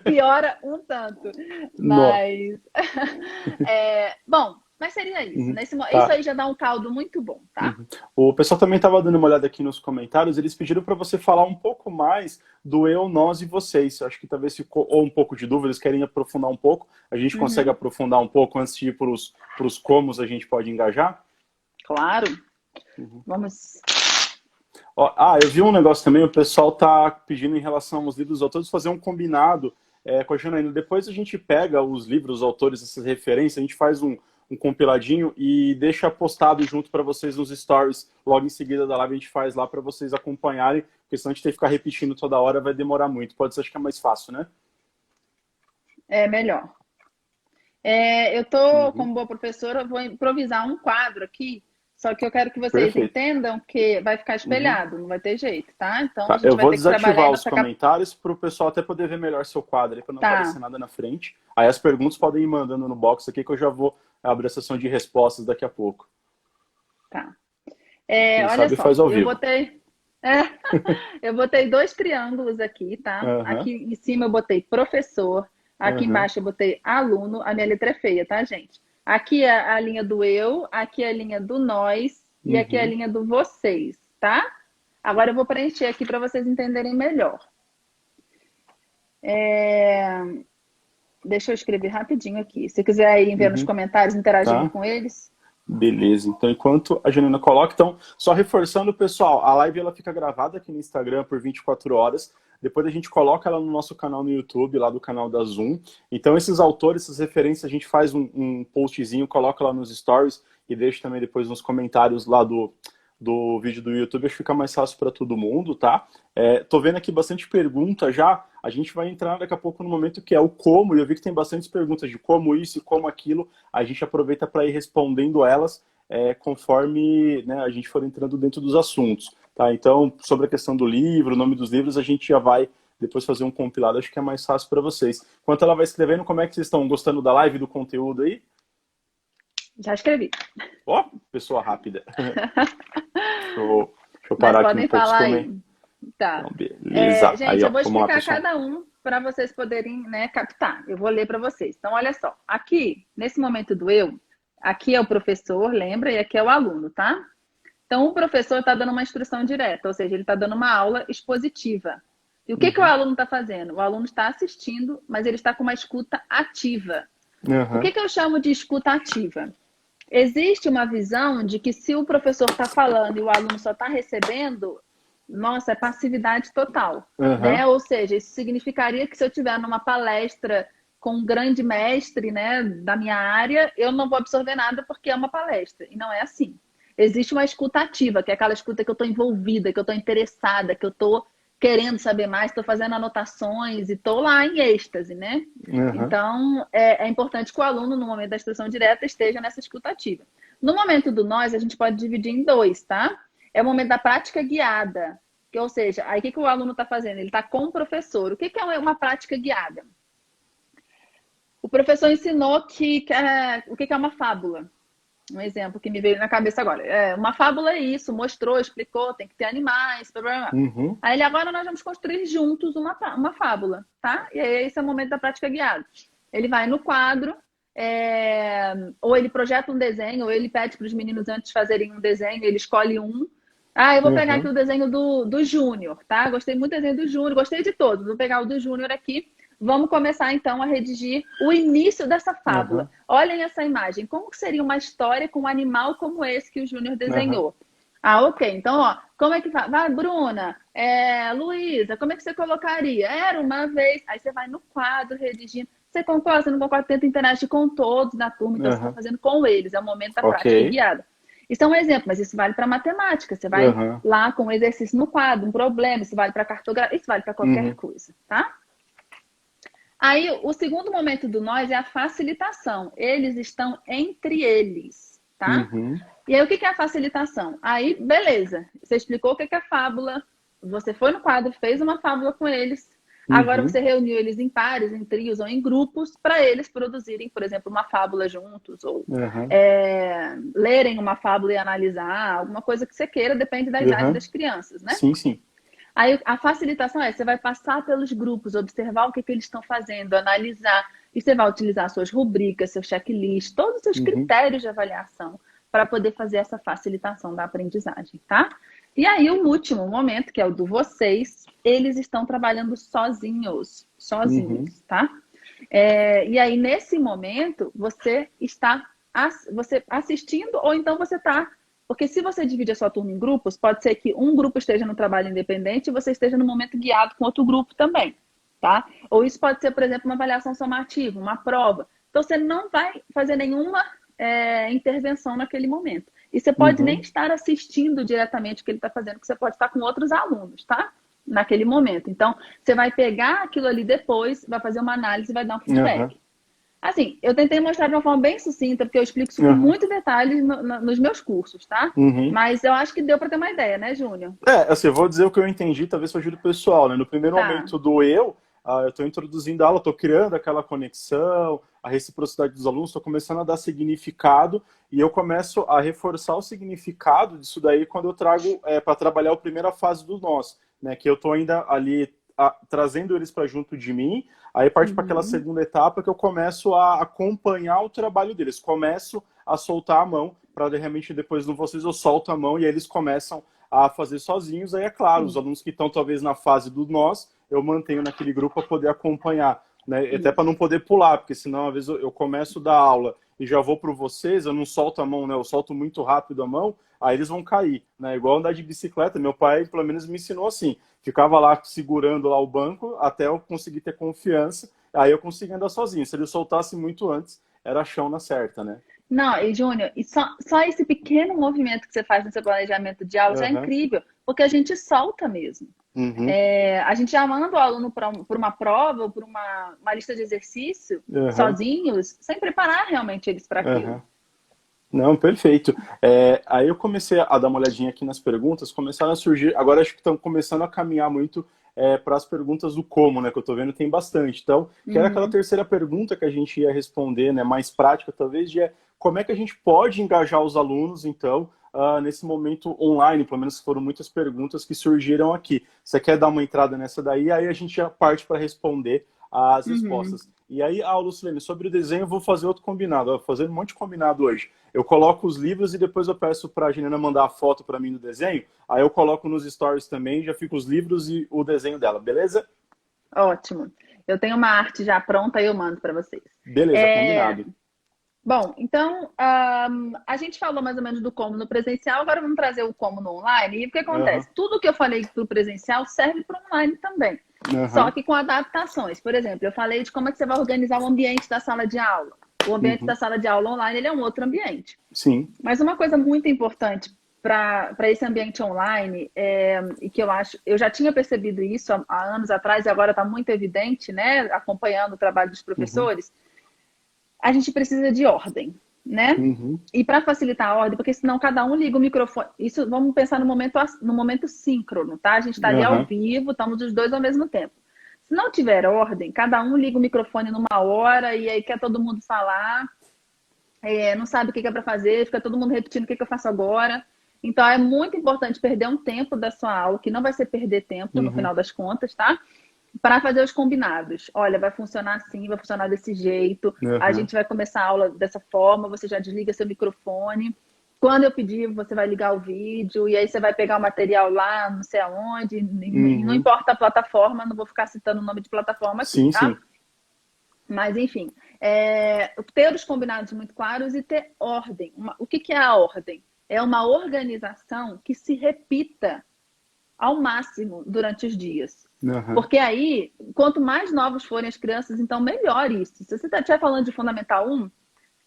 Piora um tanto. Nó. Mas. Bom, mas seria isso. Uhum. Isso Tá. aí já dá um caldo muito bom, tá? Uhum. O pessoal também estava dando uma olhada aqui nos comentários, eles pediram para você falar um pouco mais do eu, nós e vocês. Eu acho que talvez ficou ou um pouco de dúvidas, querem aprofundar um pouco. A gente consegue Uhum, aprofundar um pouco antes de ir para os comos a gente pode engajar? claro. Uhum. Vamos. Ó, eu vi um negócio também, o pessoal tá pedindo em relação aos livros dos autores fazer um combinado com a Janaína. Depois a gente pega os livros, os autores, essas referências, a gente faz um compiladinho e deixa postado junto para vocês nos stories. Logo em seguida da live a gente faz lá para vocês acompanharem, porque senão a gente tem que ficar repetindo toda hora, vai demorar muito. Pode ser, acho que é mais fácil, né? É melhor. Eu tô, Uhum. como boa professora, eu vou improvisar um quadro aqui, só que eu quero que vocês Perfeito. entendam que vai ficar Uhum. espelhado, não vai ter jeito, tá? Então a Tá, gente eu vai vou ter que trabalhar desativar aí os comentários para o pessoal até poder ver melhor seu quadro, para não aparecer Tá, nada na frente. Aí as perguntas podem ir mandando no box aqui que eu já vou abrir a sessão de respostas daqui a pouco. tá. Quem Olha sabe só, faz ao vivo. é, eu botei 2 triângulos aqui, tá? Aham, Aqui em cima eu botei professor, aqui aham, embaixo eu botei aluno. A minha letra é feia, tá, gente? Aqui é a linha do eu, aqui é a linha do nós e aqui é a uhum, linha do vocês, tá? Agora eu vou preencher aqui para vocês entenderem melhor. Deixa eu escrever rapidinho aqui. Se quiser ir ver nos uhum, comentários, interagindo tá? com eles. Beleza. Então, enquanto a Janina coloca, então, só reforçando, pessoal, a live ela fica gravada aqui no Instagram por 24 horas. Depois a gente coloca ela no nosso canal no YouTube, lá do canal da Zoom. Então, esses autores, essas referências, a gente faz um postzinho, coloca lá nos stories e deixa também depois nos comentários lá do vídeo do YouTube. Acho que fica mais fácil para todo mundo, tá? Tô vendo aqui bastante pergunta já. A gente vai entrar daqui a pouco no momento que é o como, e eu vi que tem bastantes perguntas de como isso e como aquilo. A gente aproveita para ir respondendo elas conforme, né, a gente for entrando dentro dos assuntos. Tá? Então, sobre a questão do livro, o nome dos livros, a gente já vai depois fazer um compilado, acho que é mais fácil para vocês. Enquanto ela vai escrevendo, como é que vocês estão? Gostando da live, do conteúdo aí? Já escrevi. Ó, pessoa rápida. Deixa eu Mas parar aqui um podem pouco os falar comentários. aí. Tá. Então, beleza. Aí, Gente, ó, eu vou vamos lá, explicar pessoal. cada um para vocês poderem, né, captar. Eu vou ler para vocês. Então, olha só. Aqui, nesse momento do eu, aqui é o professor, lembra? E aqui é o aluno, tá? Então, o professor está dando uma instrução direta, ou seja, ele está dando uma aula expositiva. E o que o Uhum, aluno está fazendo? O aluno está assistindo, mas ele está com uma escuta ativa. O que eu chamo de escuta ativa? Existe uma visão de que se o professor está falando e o aluno só está recebendo, nossa, é passividade total, né? Ou seja, isso significaria que se eu estiver numa palestra com um grande mestre, né, da minha área, eu não vou absorver nada porque é uma palestra. E não é assim. Existe uma escuta ativa, que é aquela escuta que eu estou envolvida, que eu estou interessada, que eu estou querendo saber mais, estou fazendo anotações e estou lá em êxtase, né? Então, é importante que o aluno, no momento da instrução direta, esteja nessa escuta ativa. No momento do nós, a gente pode dividir em dois, tá? É o momento da prática guiada, que, ou seja, aí o que o aluno está fazendo? Ele está com o professor. O que é uma prática guiada? O professor ensinou o que é uma fábula. Um exemplo que me veio na cabeça agora. Uma fábula é isso, mostrou, explicou, tem que ter animais, blá, blá, blá. Aí agora nós vamos construir juntos uma fábula, tá? E aí esse é o momento da prática guiada. Ele vai no quadro, ou ele projeta um desenho, ou ele pede para os meninos antes fazerem um desenho, ele escolhe um. Eu vou pegar aqui o desenho do Júnior, tá? Gostei muito do desenho do Júnior, gostei de todos. Vou pegar o do Júnior aqui. Vamos começar, então, a redigir o início dessa fábula. Olhem essa imagem. Como seria uma história com um animal como esse que o Júnior desenhou? Ok. Então, ó, como é que faz? Vai, Bruna, Luísa, como é que você colocaria? Era uma vez. Aí você vai no quadro redigindo. Você concorda? Você não concorda? Tenta interagir com todos na turma. Então, você está fazendo com eles. É o momento da prática guiada. Isso é um exemplo, mas isso vale para matemática. Você vai lá com um exercício no quadro, um problema. Isso vale para cartografia. Isso vale para qualquer coisa, tá? Aí, o segundo momento do nós é a facilitação. Eles estão entre eles, tá? E aí, o que é a facilitação? Aí, beleza. Você explicou o que é fábula. Você foi no quadro, fez uma fábula com eles. Agora, você reuniu eles em pares, em trios ou em grupos para eles produzirem, por exemplo, uma fábula juntos. Ou lerem uma fábula e analisar. Alguma coisa que você queira, depende da idade das crianças, né? Sim, sim. Aí a facilitação você vai passar pelos grupos, observar o que eles estão fazendo, analisar, e você vai utilizar suas rubricas, seu checklist, todos os seus critérios de avaliação para poder fazer essa facilitação da aprendizagem, tá? E aí o último momento, que é o do vocês, eles estão trabalhando sozinhos, tá? E aí nesse momento você está assistindo ou então você está... Porque se você divide a sua turma em grupos, pode ser que um grupo esteja no trabalho independente e você esteja no momento guiado com outro grupo também, tá? Ou isso pode ser, por exemplo, uma avaliação somativa, uma prova. Então, você não vai fazer nenhuma intervenção naquele momento. E você pode nem estar assistindo diretamente o que ele está fazendo, porque você pode estar com outros alunos, tá? Naquele momento. Então, você vai pegar aquilo ali depois, vai fazer uma análise e vai dar um feedback. Assim, eu tentei mostrar de uma forma bem sucinta, porque eu explico isso com muitos detalhes nos meus cursos, tá? Mas eu acho que deu para ter uma ideia, né, Júnior? Assim, eu vou dizer o que eu entendi, talvez seja do pessoal, né? No primeiro momento do eu estou introduzindo a aula, estou criando aquela conexão, a reciprocidade dos alunos, estou começando a dar significado, e eu começo a reforçar o significado disso daí quando eu trago para trabalhar a primeira fase do nós, né? Que eu estou ainda ali trazendo eles para junto de mim, aí parte para aquela segunda etapa que eu começo a acompanhar o trabalho deles, começo a soltar a mão, para realmente depois no vocês eu solto a mão e aí eles começam a fazer sozinhos. Aí é claro, os alunos que estão talvez na fase do nós, eu mantenho naquele grupo para poder acompanhar, né? Até para não poder pular, porque senão às vezes eu começo da aula e já vou para vocês, eu não solto a mão, né? Eu solto muito rápido a mão, aí eles vão cair, né? Igual andar de bicicleta, meu pai pelo menos me ensinou assim, ficava lá segurando lá o banco até eu conseguir ter confiança, aí eu consegui andar sozinho. Se ele soltasse muito antes, era chão na certa, né? Não, e Júnior, e só esse pequeno movimento que você faz no seu planejamento de aula já é incrível, porque a gente solta mesmo. A gente já manda o aluno por uma prova ou por uma lista de exercício sozinhos, sem preparar realmente eles para aquilo. Não, perfeito. Aí eu comecei a dar uma olhadinha aqui nas perguntas, começaram a surgir, agora acho que estão começando a caminhar muito para as perguntas do como, né, que eu estou vendo tem bastante. Então, que era aquela terceira pergunta que a gente ia responder, né, mais prática talvez, de como é que a gente pode engajar os alunos, então, nesse momento online, pelo menos foram muitas perguntas que surgiram aqui. Você quer dar uma entrada nessa daí? Aí a gente já parte para responder as respostas. E aí, Lucilene, sobre o desenho eu vou fazer outro combinado. Eu vou fazer um monte de combinado hoje. Eu coloco os livros e depois eu peço para a Juliana mandar a foto para mim do desenho. Aí eu coloco nos stories também, já fica os livros e o desenho dela, beleza? Ótimo. Eu tenho uma arte já pronta e eu mando para vocês. Beleza, combinado. Bom, então, a gente falou mais ou menos do como no presencial, agora vamos trazer o como no online. E o que Aham, acontece? Tudo que eu falei para o presencial serve para o online também, só aham, que com adaptações. Por exemplo, eu falei de como é que você vai organizar o ambiente da sala de aula. O ambiente da uhum, sala de aula online, ele é um outro ambiente. sim, Mas uma coisa muito importante para esse ambiente online, e que eu já tinha percebido isso há anos atrás e agora está muito evidente, né, acompanhando o trabalho dos uhum, professores, a gente precisa de ordem, né? uhum, E para facilitar a ordem, porque senão cada um liga o microfone. Isso vamos pensar no momento síncrono, tá? A gente está ali ao aham, vivo, estamos os dois ao mesmo tempo. Se não tiver ordem, cada um liga o microfone numa hora e aí quer todo mundo falar, não sabe o que é para fazer, fica todo mundo repetindo o que eu faço agora. Então é muito importante perder um tempo da sua aula, que não vai ser perder tempo no uhum, final das contas, tá? Para fazer os combinados. Olha, vai funcionar assim, vai funcionar desse jeito. A aham, gente vai começar a aula dessa forma, você já desliga seu microfone. Quando eu pedir, você vai ligar o vídeo, e aí você vai pegar o material lá, não sei aonde, e não uhum, importa a plataforma, não vou ficar citando o nome de plataforma aqui, sim, tá? sim, Mas, enfim, ter os combinados muito claros e ter ordem. O que que é a ordem? É uma organização que se repita ao máximo durante os dias. aham, Porque aí, quanto mais novos forem as crianças, então melhor isso. Se você estiver falando de Fundamental 1,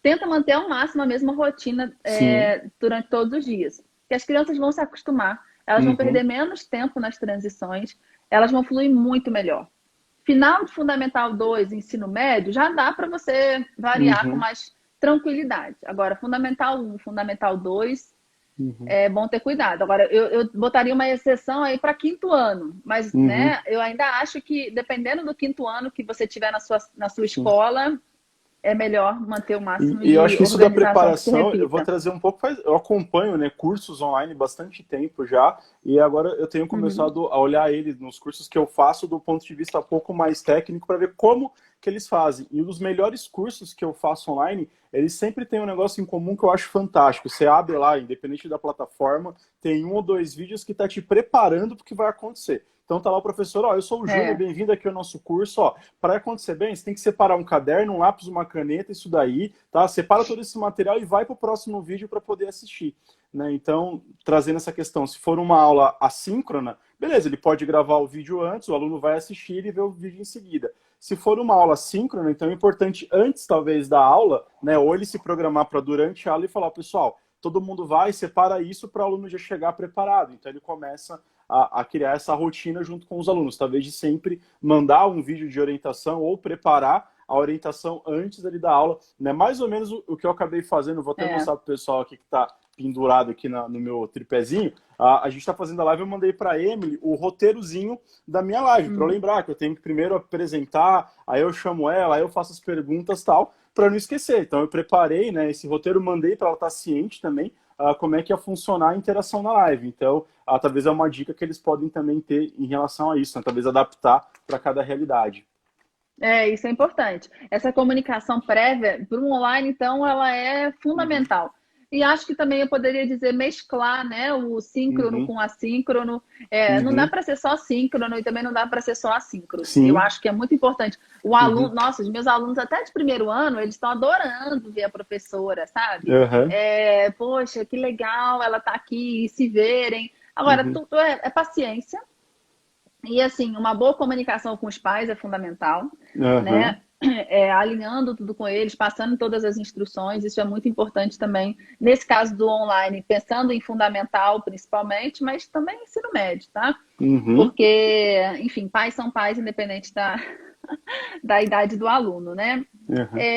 tenta manter ao máximo a mesma rotina sim, durante todos os dias. Que as crianças vão se acostumar, elas vão uhum, perder menos tempo nas transições, elas vão fluir muito melhor. Final de Fundamental 2, ensino médio, já dá para você variar com uhum, mais tranquilidade. Agora, Fundamental 1, Fundamental 2, uhum, é bom ter cuidado. Agora, eu botaria uma exceção aí para quinto ano, mas uhum, né, eu ainda acho que, dependendo do quinto ano que você tiver na sua sim. escola, é melhor manter o máximo E eu acho de que isso da organização que se preparação, eu vou repita. trazer um pouco, eu acompanho, né, cursos online bastante tempo já, e agora eu tenho Uhum. começado a olhar eles nos cursos que eu faço do ponto de vista um pouco mais técnico para ver como que eles fazem. E os melhores cursos que eu faço online, eles sempre têm um negócio em comum que eu acho fantástico. Você abre lá, independente da plataforma, tem um ou dois vídeos que tá te preparando para o que vai acontecer. Então tá lá o professor, ó, eu sou o Júnior, É, bem-vindo aqui ao nosso curso, ó, para acontecer bem, você tem que separar um caderno, um lápis, uma caneta, isso daí, tá? Separa todo esse material e vai para o próximo vídeo para poder assistir. Né? Então, trazendo essa questão, se for uma aula assíncrona, beleza, ele pode gravar o vídeo antes, o aluno vai assistir e ver o vídeo em seguida. Se for uma aula síncrona, então é importante antes, talvez, da aula, né, ou ele se programar para durante a aula e falar, pessoal, todo mundo vai, separa isso para o aluno já chegar preparado. Então ele começa a criar essa rotina junto com os alunos, talvez de sempre mandar um vídeo de orientação ou preparar a orientação antes ali da aula, né? Mais ou menos o que eu acabei fazendo, vou até é. mostrar para o pessoal aqui que está pendurado aqui no meu tripézinho. A gente está fazendo a live, eu mandei para a Emily o roteirozinho da minha live, para eu Hum. lembrar que eu tenho que primeiro apresentar, aí eu chamo ela, aí eu faço as perguntas tal, para não esquecer. Então eu preparei, né, esse roteiro, mandei para ela estar ciente também como é que ia funcionar a interação na live. Então, talvez é uma dica que eles podem também ter em relação a isso, né? Talvez adaptar para cada realidade. Isso é importante. Essa comunicação prévia para um online, então, ela é Uhum, fundamental. E acho que também eu poderia dizer mesclar, né, o síncrono uhum, com o assíncrono. Não dá uhum, para ser só síncrono e também não dá para ser só assíncrono. Eu sim, acho que é muito importante. O aluno, uhum, nossa, os meus alunos até de primeiro ano, eles estão adorando ver a professora, sabe? uhum, Poxa, que legal, ela está aqui e se verem. Agora, uhum, tudo é paciência. E assim, uma boa comunicação com os pais é fundamental, uhum, né? Alinhando tudo com eles, passando todas as instruções, isso é muito importante também. Nesse caso do online, pensando em fundamental principalmente, mas também ensino médio, tá? uhum, Porque, enfim, pais são pais, independente da idade do aluno, né? uhum,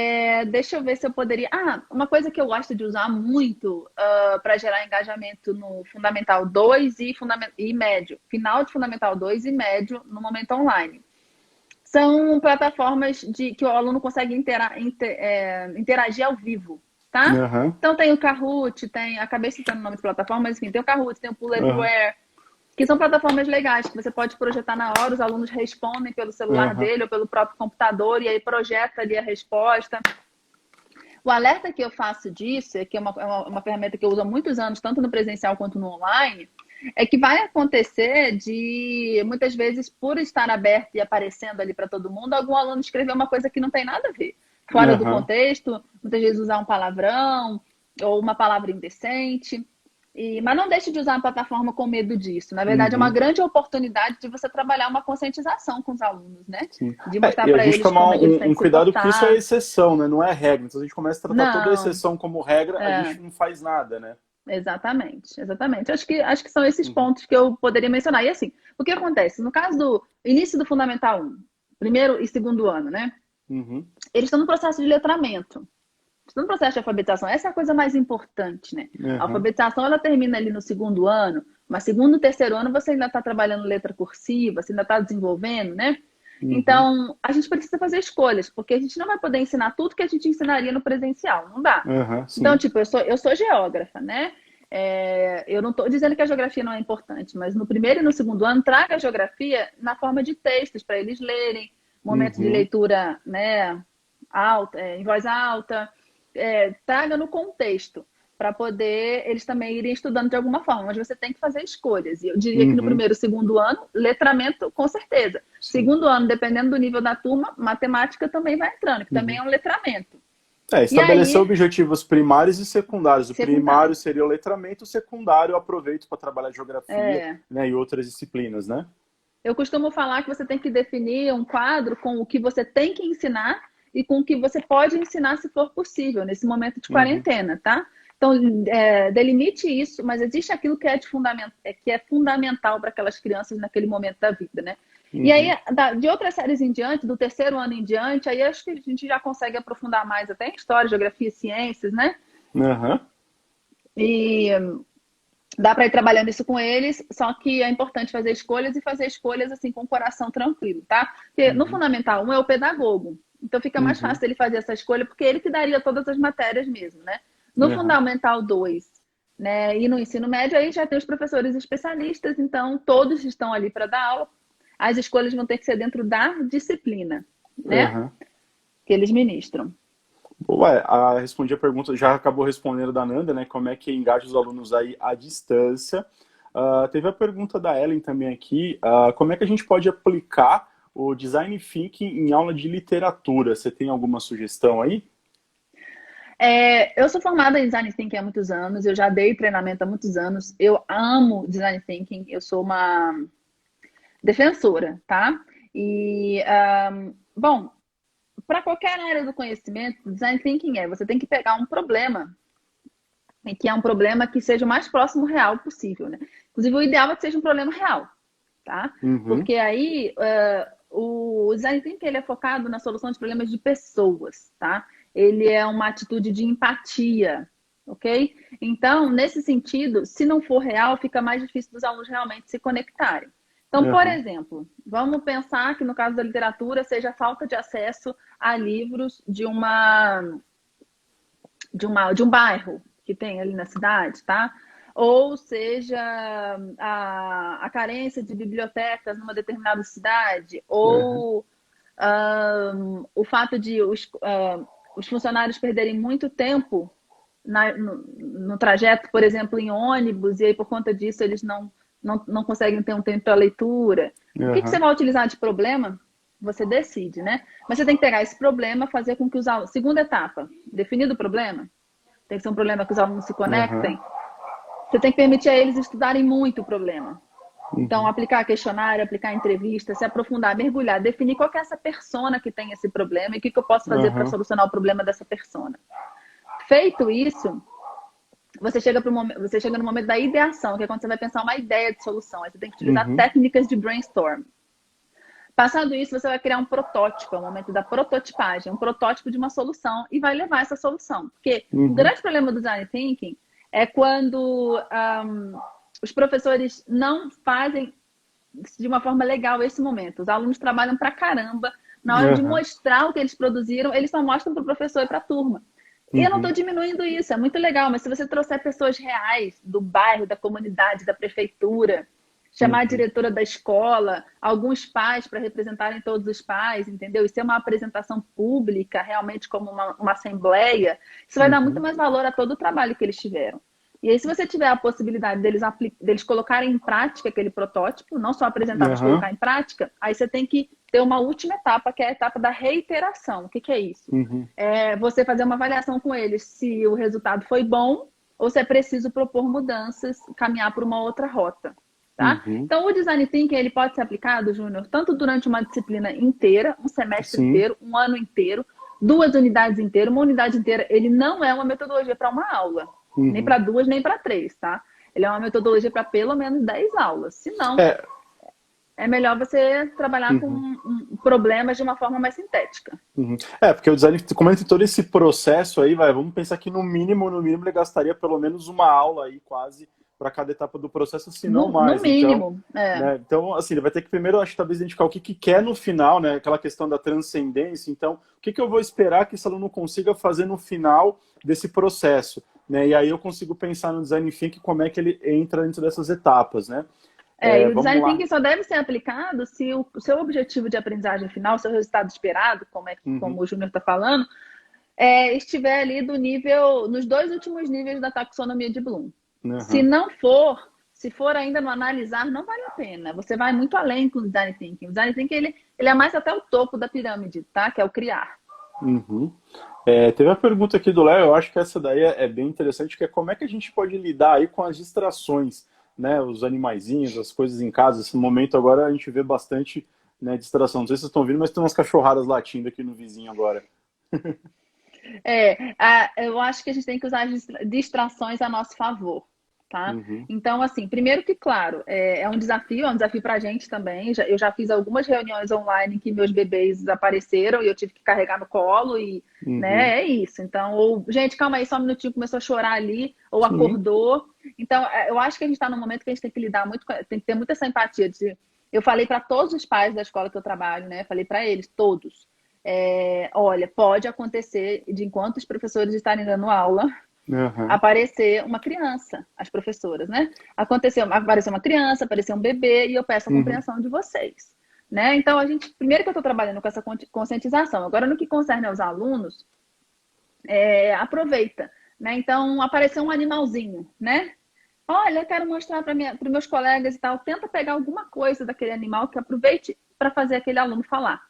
Deixa eu ver se eu poderia. Uma coisa que eu gosto de usar muito para gerar engajamento no Fundamental 2 e médio, final de Fundamental 2 e médio no momento online. São plataformas que o aluno consegue interagir ao vivo, tá? uhum, Então tem o Kahoot, acabei citando o nome de plataforma, mas enfim, tem o Kahoot, tem o uhum, Pull&Ware, que são plataformas legais, que você pode projetar na hora, os alunos respondem pelo celular uhum, dele ou pelo próprio computador, e aí projeta ali a resposta. O alerta que eu faço disso, que é uma ferramenta que eu uso há muitos anos, tanto no presencial quanto no online, É que vai acontecer de, muitas vezes, por estar aberto e aparecendo ali para todo mundo, algum aluno escrever uma coisa que não tem nada a ver. Fora do Aham. contexto, muitas vezes usar um palavrão ou uma palavra indecente. Mas não deixe de usar a plataforma com medo disso. Na verdade, é uma Uhum. grande oportunidade de você trabalhar uma conscientização com os alunos, né? Sim. De mostrar E a para gente eles tomar como é que eles têm um que se cuidado porque isso é portar. exceção, né? Não é regra. Então, se a gente começa a tratar toda Não, exceção como regra, a é. gente não faz nada, né? Exatamente, exatamente. Acho que são esses Uhum. pontos que eu poderia mencionar. E assim, o que acontece? No caso do início do Fundamental 1, primeiro e segundo ano, né? Uhum. Eles estão no processo de letramento, estão no processo de alfabetização. Essa é a coisa mais importante, né? A Uhum. alfabetização, ela termina ali no segundo ano, mas segundo e terceiro ano você ainda está trabalhando letra cursiva, você ainda está desenvolvendo, né? Uhum. Então, a gente precisa fazer escolhas, porque a gente não vai poder ensinar tudo que a gente ensinaria no presencial, não dá. Uhum. Então, Sim. tipo, eu sou geógrafa, né? Eu não estou dizendo que a geografia não é importante, mas no primeiro e no segundo ano, traga a geografia na forma de textos para eles lerem, momento de Uhum. leitura, né, alta, em voz alta, traga no contexto, para poder eles também irem estudando de alguma forma, mas você tem que fazer escolhas. E eu diria que no Uhum. primeiro e segundo ano, letramento, com certeza. Sim. Segundo ano, dependendo do nível da turma, matemática também vai entrando, que também Uhum. é um letramento. E Estabelecer aí, objetivos primários e secundários. O primário secundário. seria o letramento, o secundário eu aproveito para trabalhar geografia, É, né, e outras disciplinas, né? eu costumo falar que você tem que definir um quadro com o que você tem que ensinar e com o que você pode ensinar se for possível, nesse momento de Uhum. quarentena, tá? Então, delimite isso, mas existe aquilo que que é fundamental para aquelas crianças naquele momento da vida, né? E aí, Uhum. de outras séries em diante, do terceiro ano em diante, aí acho que a gente já consegue aprofundar mais até em história, geografia, ciências, né? Uhum. E dá para ir trabalhando isso com eles, só que é importante fazer escolhas e fazer escolhas assim com o coração tranquilo, tá? Porque no Uhum. Fundamental 1 é o pedagogo, então fica mais Uhum. fácil ele fazer essa escolha, porque ele que daria todas as matérias mesmo, né? No Uhum. Fundamental 2, né, e no ensino médio, aí já tem os professores especialistas, então todos estão ali para dar aula, as escolhas vão ter que ser dentro da disciplina, né, Uhum. que eles ministram. Ué, respondi a pergunta, já acabou respondendo da Nanda, né? Como é que engaja os alunos aí à distância? Teve a pergunta da Ellen também aqui. Como é que a gente pode aplicar o design thinking em aula de literatura? Você tem alguma sugestão aí? Eu sou formada em Design Thinking há muitos anos, eu já dei treinamento há muitos anos, eu amo Design Thinking, eu sou uma defensora, tá? E, bom, para qualquer área do conhecimento, Design Thinking você tem que pegar um problema, e que é um problema que seja o mais próximo real possível, né? Inclusive, o ideal é que seja um problema real, tá? Uhum. Porque aí o design thinking ele é focado na solução de problemas de pessoas, tá? Ele é uma atitude de empatia, ok? Então, nesse sentido, se não for real, fica mais difícil dos alunos realmente se conectarem. Então, por Uhum. exemplo, vamos pensar que no caso da literatura seja a falta de acesso a livros de um bairro que tem ali na cidade, tá? Ou seja, a carência de bibliotecas numa determinada cidade, Uhum. ou o fato de os funcionários perderem muito tempo no trajeto, por exemplo, em ônibus, e aí por conta disso eles não conseguem ter um tempo para leitura. O que você Uhum. vai utilizar de problema? Você decide, né? Mas você tem que pegar esse problema, fazer com que os alunos. Segunda etapa, definido o problema, tem que ser um problema que os alunos se Uhum. conectem. Você tem que permitir a eles estudarem muito o problema. Então, Uhum. aplicar questionário, aplicar entrevista, se aprofundar, mergulhar, definir qual que é essa persona que tem esse problema e o que eu posso fazer para Uhum. solucionar o problema dessa persona. Feito isso, você chega no momento da ideação, que é quando você vai pensar uma ideia de solução. Aí você tem que utilizar Uhum. técnicas de brainstorm. Passando isso, você vai criar um protótipo, é o momento da prototipagem, um protótipo de uma solução e vai levar essa solução. Porque o Uhum. grande problema do design thinking é quando os professores não fazem de uma forma legal esse momento. Os alunos trabalham pra caramba. Na hora de Uhum. mostrar o que eles produziram, eles só mostram para o professor e para a turma. E eu não estou Uhum. diminuindo isso, é muito legal, mas se você trouxer pessoas reais do bairro, da comunidade, da prefeitura, chamar a Uhum. diretora da escola, alguns pais para representarem todos os pais, entendeu? E ser uma apresentação pública, realmente como uma assembleia, isso vai dar muito Uhum. mais valor a todo o trabalho que eles tiveram. E aí, se você tiver a possibilidade deles colocarem em prática aquele protótipo, não só apresentar, mas colocar em prática, aí você tem que ter uma última etapa, que é a etapa da reiteração. O que é isso? É você fazer uma avaliação com eles se o resultado foi bom ou se é preciso propor mudanças, caminhar por uma outra rota. Tá? Então, o Design Thinking ele pode ser aplicado, Júnior, tanto durante uma disciplina inteira, um semestre inteiro, um ano inteiro, 2 unidades inteiras, uma unidade inteira. Ele não é uma metodologia para uma aula, nem para 2, nem para 3, tá? Ele é uma metodologia para pelo menos 10 aulas. Se não, é melhor você trabalhar com problemas de uma forma mais sintética. Porque o design, como ele tem todo esse processo aí, vamos pensar que no mínimo ele gastaria pelo menos uma aula aí quase para cada etapa do processo, se não mais. No mínimo, então, né? Então, assim, ele vai ter que primeiro, acho que talvez identificar o que quer no final, né? Aquela questão da transcendência. Então, o que eu vou esperar que esse aluno consiga fazer no final desse processo, né? E aí eu consigo pensar no design thinking como é que ele entra dentro dessas etapas, né? E o design thinking só deve ser aplicado se o seu objetivo de aprendizagem final, seu resultado esperado, como o Júnior está falando, estiver ali nos 2 últimos níveis da taxonomia de Bloom. Se não for, se for ainda no analisar, não vale a pena. Você vai muito além com o design thinking. O design thinking ele é mais até o topo da pirâmide, tá? Que é o criar. Teve uma pergunta aqui do Léo, eu acho que essa daí é bem interessante, que é como é que a gente pode lidar aí com as distrações, né? Os animaizinhos, as coisas em casa. Esse momento agora a gente vê bastante, né, distração. Não sei se vocês estão vendo, mas tem umas cachorradas latindo aqui no vizinho agora. Eu acho que a gente tem que usar as distrações a nosso favor. Tá? Então, assim, primeiro que, claro, é um desafio pra gente também. Eu já fiz algumas reuniões online em que meus bebês apareceram e eu tive que carregar no colo né, é isso. Então, gente, calma aí, só um minutinho, começou a chorar ali, ou acordou. Então, eu acho que a gente está num momento que a gente tem que lidar muito, tem que ter muita essa empatia. Eu falei para todos os pais da escola que eu trabalho, né, falei para eles, todos, olha, pode acontecer de enquanto os professores estarem dando aula, aparecer uma criança, as professoras, né? Apareceu uma criança, apareceu um bebê e eu peço a compreensão de vocês, né? Então, primeiro que eu estou trabalhando com essa conscientização, agora no que concerne aos alunos, aproveita, né? Então, apareceu um animalzinho, né? Olha, eu quero mostrar para os meus colegas e tal, tenta pegar alguma coisa daquele animal que aproveite para fazer aquele aluno falar.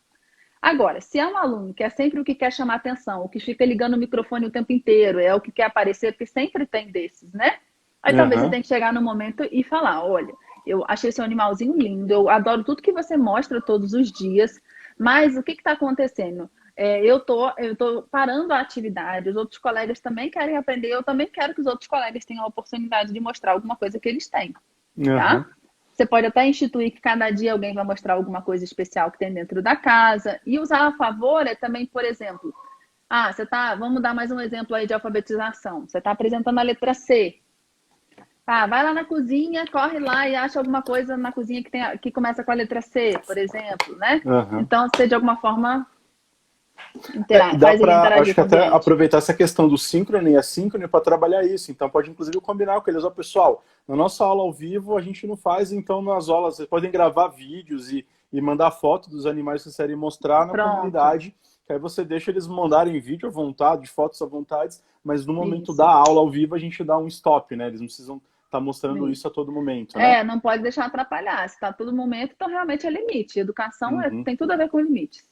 Agora, se é um aluno que é sempre o que quer chamar atenção, o que fica ligando o microfone o tempo inteiro, é o que quer aparecer, porque sempre tem desses, né? Aí talvez você tenha que chegar no momento e falar, olha, eu achei seu animalzinho lindo, eu adoro tudo que você mostra todos os dias, mas o que está acontecendo? Eu tô parando a atividade, os outros colegas também querem aprender, eu também quero que os outros colegas tenham a oportunidade de mostrar alguma coisa que eles têm, tá? Você pode até instituir que cada dia alguém vai mostrar alguma coisa especial que tem dentro da casa. E usar a favor é também, por exemplo, vamos dar mais um exemplo aí de alfabetização. Você está apresentando a letra C. Vai lá na cozinha, corre lá e acha alguma coisa na cozinha que começa com a letra C, por exemplo, né? Então, você de alguma forma dá para, acho que até aproveitar essa questão do síncrono e assíncrono para trabalhar isso. Então, pode inclusive combinar com eles. Pessoal, na nossa aula ao vivo a gente não faz, então nas aulas vocês podem gravar vídeos e mandar foto dos animais que vocês querem mostrar na comunidade. Que aí você deixa eles mandarem vídeo à vontade, fotos à vontade, mas no momento da aula ao vivo a gente dá um stop, né? Eles não precisam estar mostrando isso a todo momento, né? Não pode deixar atrapalhar. Se está a todo momento, então realmente é limite. Educação tem tudo a ver com limites.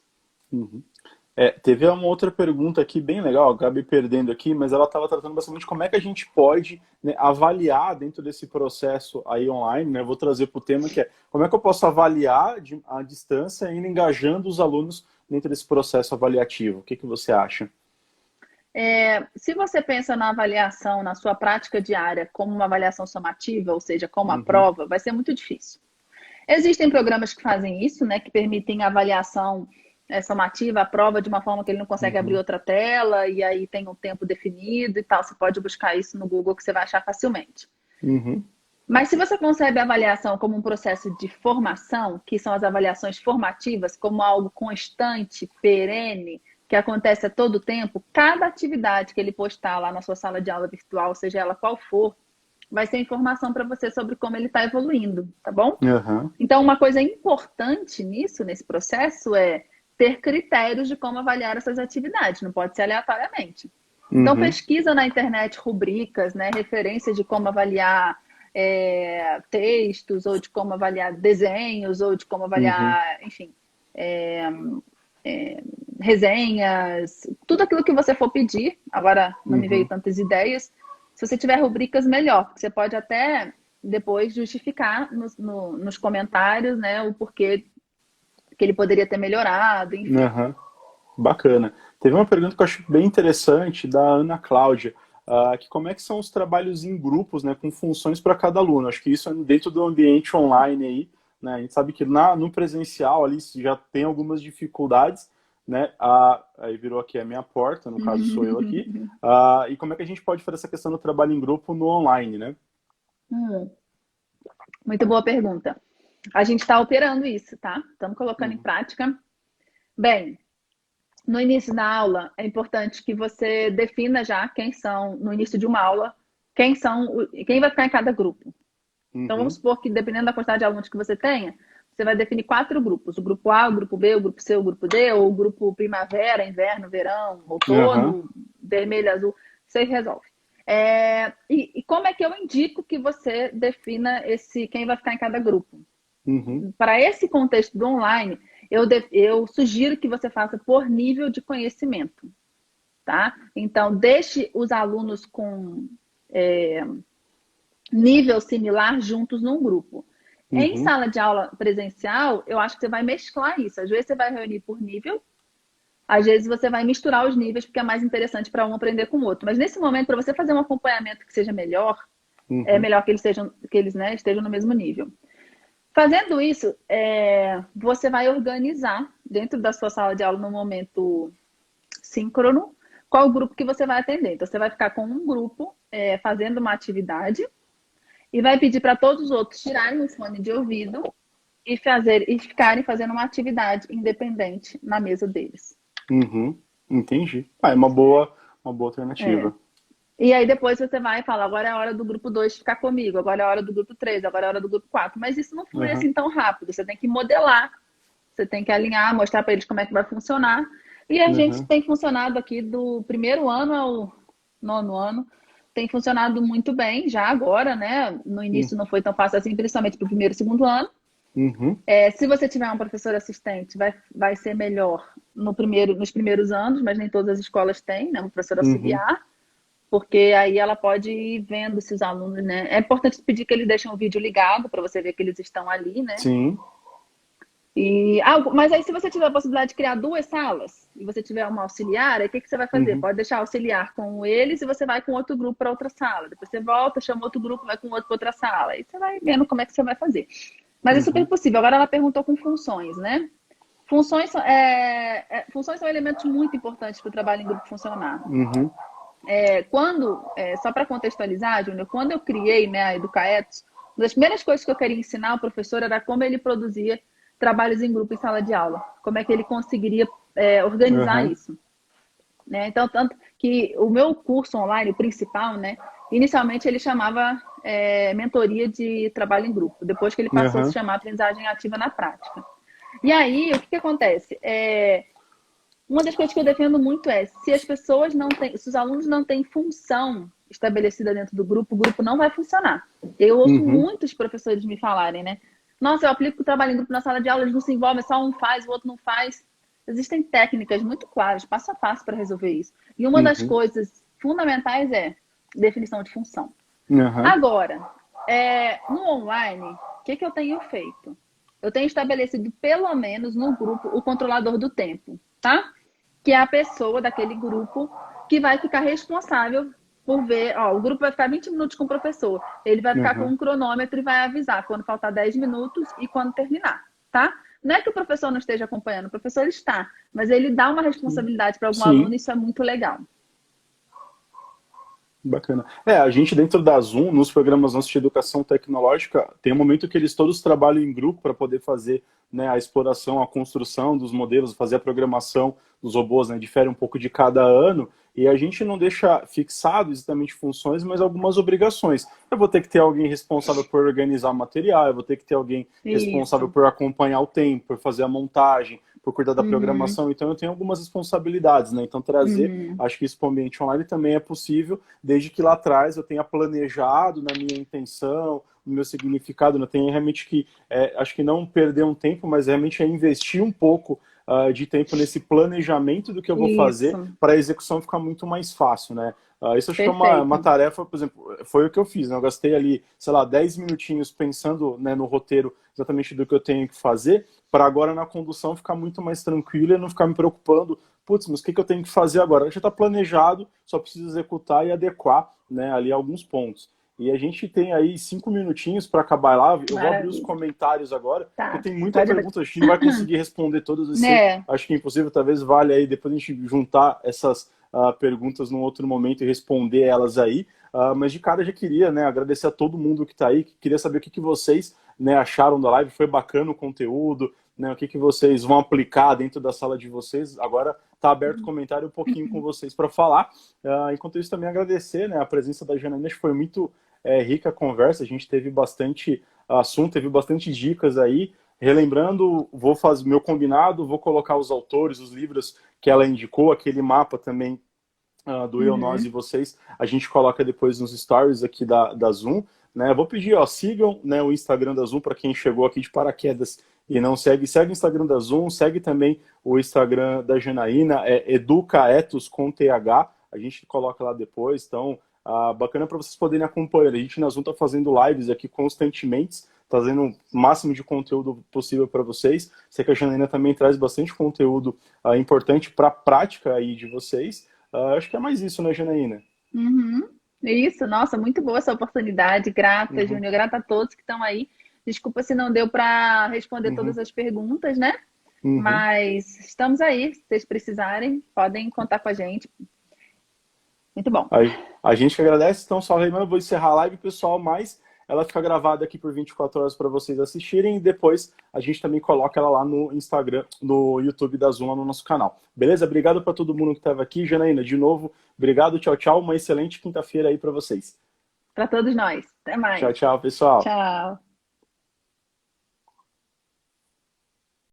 Teve uma outra pergunta aqui bem legal, acabei perdendo aqui, mas ela estava tratando basicamente como é que a gente pode, né, avaliar dentro desse processo aí online, né? Vou trazer para o tema que é como é que eu posso avaliar a distância ainda engajando os alunos dentro desse processo avaliativo. O que você acha? Se você pensa na avaliação, na sua prática diária, como uma avaliação somativa, ou seja, como a prova, vai ser muito difícil. Existem programas que fazem isso, né, que permitem a avaliação somativa, a prova de uma forma que ele não consegue abrir outra tela, e aí tem um tempo definido e tal. Você pode buscar isso no Google que você vai achar facilmente. Mas se você concebe a avaliação como um processo de formação, que são as avaliações formativas, como algo constante, perene, que acontece a todo tempo, cada atividade que ele postar lá na sua sala de aula virtual, seja ela qual for, vai ser informação para você sobre como ele está evoluindo, tá bom? Então, uma coisa importante nesse processo é ter critérios de como avaliar essas atividades, não pode ser aleatoriamente. Então, Uhum. pesquisa na internet rubricas, né, referências de como avaliar textos, ou de como avaliar desenhos, ou de como Uhum. avaliar, enfim, resenhas, tudo aquilo que você for pedir. Agora não me veio Uhum. tantas ideias. Se você tiver rubricas, melhor, porque você pode até depois justificar nos comentários, né, o porquê que ele poderia ter melhorado, enfim. Aham. Bacana. Teve uma pergunta que eu acho bem interessante da Ana Cláudia, que como é que são os trabalhos em grupos, né, com funções para cada aluno? Acho que isso é dentro do ambiente online aí, né? A gente sabe que no presencial ali já tem algumas dificuldades, né? Aí virou aqui a minha porta, no caso sou eu aqui. E como é que a gente pode fazer essa questão do trabalho em grupo no online, né? Hum, muito boa pergunta. A gente está operando isso, tá? Estamos colocando em Uhum. prática. Bem, no início da aula, é importante que você defina já quem são, no início de uma aula, quem vai ficar em cada grupo. Então, vamos Uhum. supor que, dependendo da quantidade de alunos que você tenha, você vai definir 4 grupos: o grupo A, o grupo B, o grupo C, o grupo D, ou o grupo primavera, inverno, verão, Aham. outono, vermelho, azul. Você resolve. E como é que eu indico que você defina quem vai ficar em cada grupo? Uhum. Para esse contexto do online, eu sugiro que você faça por nível de conhecimento, tá? Então, deixe os alunos com nível similar juntos num grupo. Em Uhum. sala de aula presencial, eu acho que você vai mesclar isso. Às vezes você vai reunir por nível, às vezes você vai misturar os níveis, porque é mais interessante para um aprender com o outro. Mas nesse momento, para você fazer um acompanhamento que seja melhor, é Uhum. melhor que eles, né, estejam no mesmo nível. Fazendo isso, você vai organizar dentro da sua sala de aula no momento síncrono qual o grupo que você vai atender. Então, você vai ficar com um grupo fazendo uma atividade e vai pedir para todos os outros tirarem o fone de ouvido e ficarem fazendo uma atividade independente na mesa deles. Uhum. Entendi. É uma boa É. alternativa. E aí depois você vai e fala, agora é a hora do grupo 2 ficar comigo, agora é a hora do grupo 3, agora é a hora do grupo 4. Mas isso não flui Aham. assim tão rápido. Você tem que modelar, você tem que alinhar, mostrar para eles como é que vai funcionar. E a gente Aham. tem funcionado aqui do primeiro ano ao nono ano, tem funcionado muito bem já agora, né? No início não foi tão fácil assim, principalmente para o primeiro e segundo ano. Uhum. Se você tiver um professor assistente, vai ser melhor nos primeiros anos, mas nem todas as escolas têm, né? Um professor Uhum. auxiliar, porque aí ela pode ir vendo se os alunos, né? É importante pedir que eles deixem o vídeo ligado para você ver que eles estão ali, né? Sim. Mas aí, se você tiver a possibilidade de criar 2 salas e você tiver uma auxiliar, aí o que, que você vai fazer? Uhum. Pode deixar auxiliar com eles e você vai com outro grupo para outra sala. Depois você volta, chama outro grupo, vai com outro para outra sala. Aí você vai vendo como é que você vai fazer. Mas é super Uhum. possível. Agora ela perguntou com funções, né? Funções são elementos muito importantes para o trabalho em grupo funcionar. Uhum. Só para contextualizar, Júnior, quando eu criei, né, a Educaetos, uma das primeiras coisas que eu queria ensinar ao professor era como ele produzia trabalhos em grupo em sala de aula, como é que ele conseguiria organizar Aham. isso, né? Então, tanto que o meu curso online, o principal, né, inicialmente ele chamava mentoria de trabalho em grupo, depois que ele passou a se Aham. chamar aprendizagem ativa na prática. E aí, o que, que acontece? Uma das coisas que eu defendo muito se as pessoas não têm, se os alunos não têm função estabelecida dentro do grupo, o grupo não vai funcionar. Eu ouço Uhum. muitos professores me falarem, né? Nossa, eu aplico o trabalho em grupo na sala de aula, eles não se envolvem, só um faz, o outro não faz. Existem técnicas muito claras, passo a passo, para resolver isso. E uma das Uhum. coisas fundamentais é definição de função. Aham. Agora, no online, o que, que eu tenho feito? Eu tenho estabelecido, pelo menos no grupo, o controlador do tempo, tá? Que é a pessoa daquele grupo que vai ficar responsável por ver, ó, o grupo vai ficar 20 minutos com o professor. Ele vai ficar com Aham. um cronômetro e vai avisar quando faltar 10 minutos e quando terminar, tá? Não é que o professor não esteja acompanhando, o professor está, mas ele dá uma responsabilidade para algum aluno Sim. e isso é muito legal. Bacana. A gente dentro da Zoom, nos programas nossos de educação tecnológica, tem um momento que eles todos trabalham em grupo para poder fazer, né, a exploração, a construção dos modelos, fazer a programação dos robôs, né, difere um pouco de cada ano, e a gente não deixa fixado exatamente funções, mas algumas obrigações. Eu vou ter que ter alguém responsável por organizar o material, eu vou ter que ter alguém responsável Isso. por acompanhar o tempo, por fazer a montagem, por cuidar da Uhum. programação, então eu tenho algumas responsabilidades, né? Então trazer, Uhum. acho que isso para o ambiente online também é possível, desde que lá atrás eu tenha planejado na minha intenção, no meu significado, né? Eu tenho realmente que, acho que não perder um tempo, mas realmente é investir um pouco de tempo nesse planejamento do que eu vou fazer Isso, para a execução ficar muito mais fácil, né? Isso acho que é uma perfeito. tarefa, por exemplo, foi o que eu fiz, né? Eu gastei ali, sei lá, 10 minutinhos pensando, né, no roteiro exatamente do que eu tenho que fazer, para agora na condução ficar muito mais tranquilo e não ficar me preocupando, putz, mas o que, que eu tenho que fazer agora? Já está planejado, só preciso executar e adequar, né, ali alguns pontos. E a gente tem aí 5 minutinhos para acabar lá. Eu vou abrir os Maravilha. comentários agora, porque Tá, tem muita pode abrir. pergunta, a gente não vai conseguir responder todas, vai ser, Né? acho que é impossível, talvez vale aí depois a gente juntar essas perguntas num outro momento e responder elas aí. Mas de cara eu já queria, né, agradecer a todo mundo que está aí, queria saber o que, que vocês, né, acharam da live, foi bacana o conteúdo, né, o que, que vocês vão aplicar dentro da sala de vocês. Agora está aberto o comentário um pouquinho com vocês para falar. Enquanto isso, também agradecer, né, a presença da Janaína, acho que foi muito rica a conversa, a gente teve bastante assunto, teve bastante dicas aí. Relembrando, vou fazer meu combinado, vou colocar os autores, os livros que ela indicou, aquele mapa também do Eu, Nós e Uhum. Vocês, a gente coloca depois nos stories aqui da Zoom. Né? Vou pedir, ó, sigam, né, o Instagram da Zoom para quem chegou aqui de paraquedas e não segue. Segue o Instagram da Zoom, segue também o Instagram da Janaína, Educaetos com TH. A gente coloca lá depois, então bacana para vocês poderem acompanhar. A gente na Zoom está fazendo lives aqui constantemente, trazendo o máximo de conteúdo possível para vocês. Sei que a Janaína também traz bastante conteúdo importante para a prática aí de vocês. Acho que é mais isso, né, Janaína? Uhum. Isso, nossa, muito boa essa oportunidade. Grata, Uhum, Júnior, grata a todos que estão aí. Desculpa se não deu para responder todas uhum, as perguntas, né? uhum. Mas estamos aí. Se vocês precisarem, podem contar com a gente. Muito bom. A, a gente que agradece, então só lembrando, vou encerrar a live, pessoal, mas ela fica gravada aqui por 24 horas para vocês assistirem e depois a gente também coloca ela lá no Instagram, no YouTube da Zoom, lá no nosso canal. Beleza? Obrigado para todo mundo que estava aqui. Janaína, de novo, obrigado, tchau, tchau. Uma excelente quinta-feira aí para vocês. Para todos nós. Até Tchau, mais. tchau, pessoal. Tchau.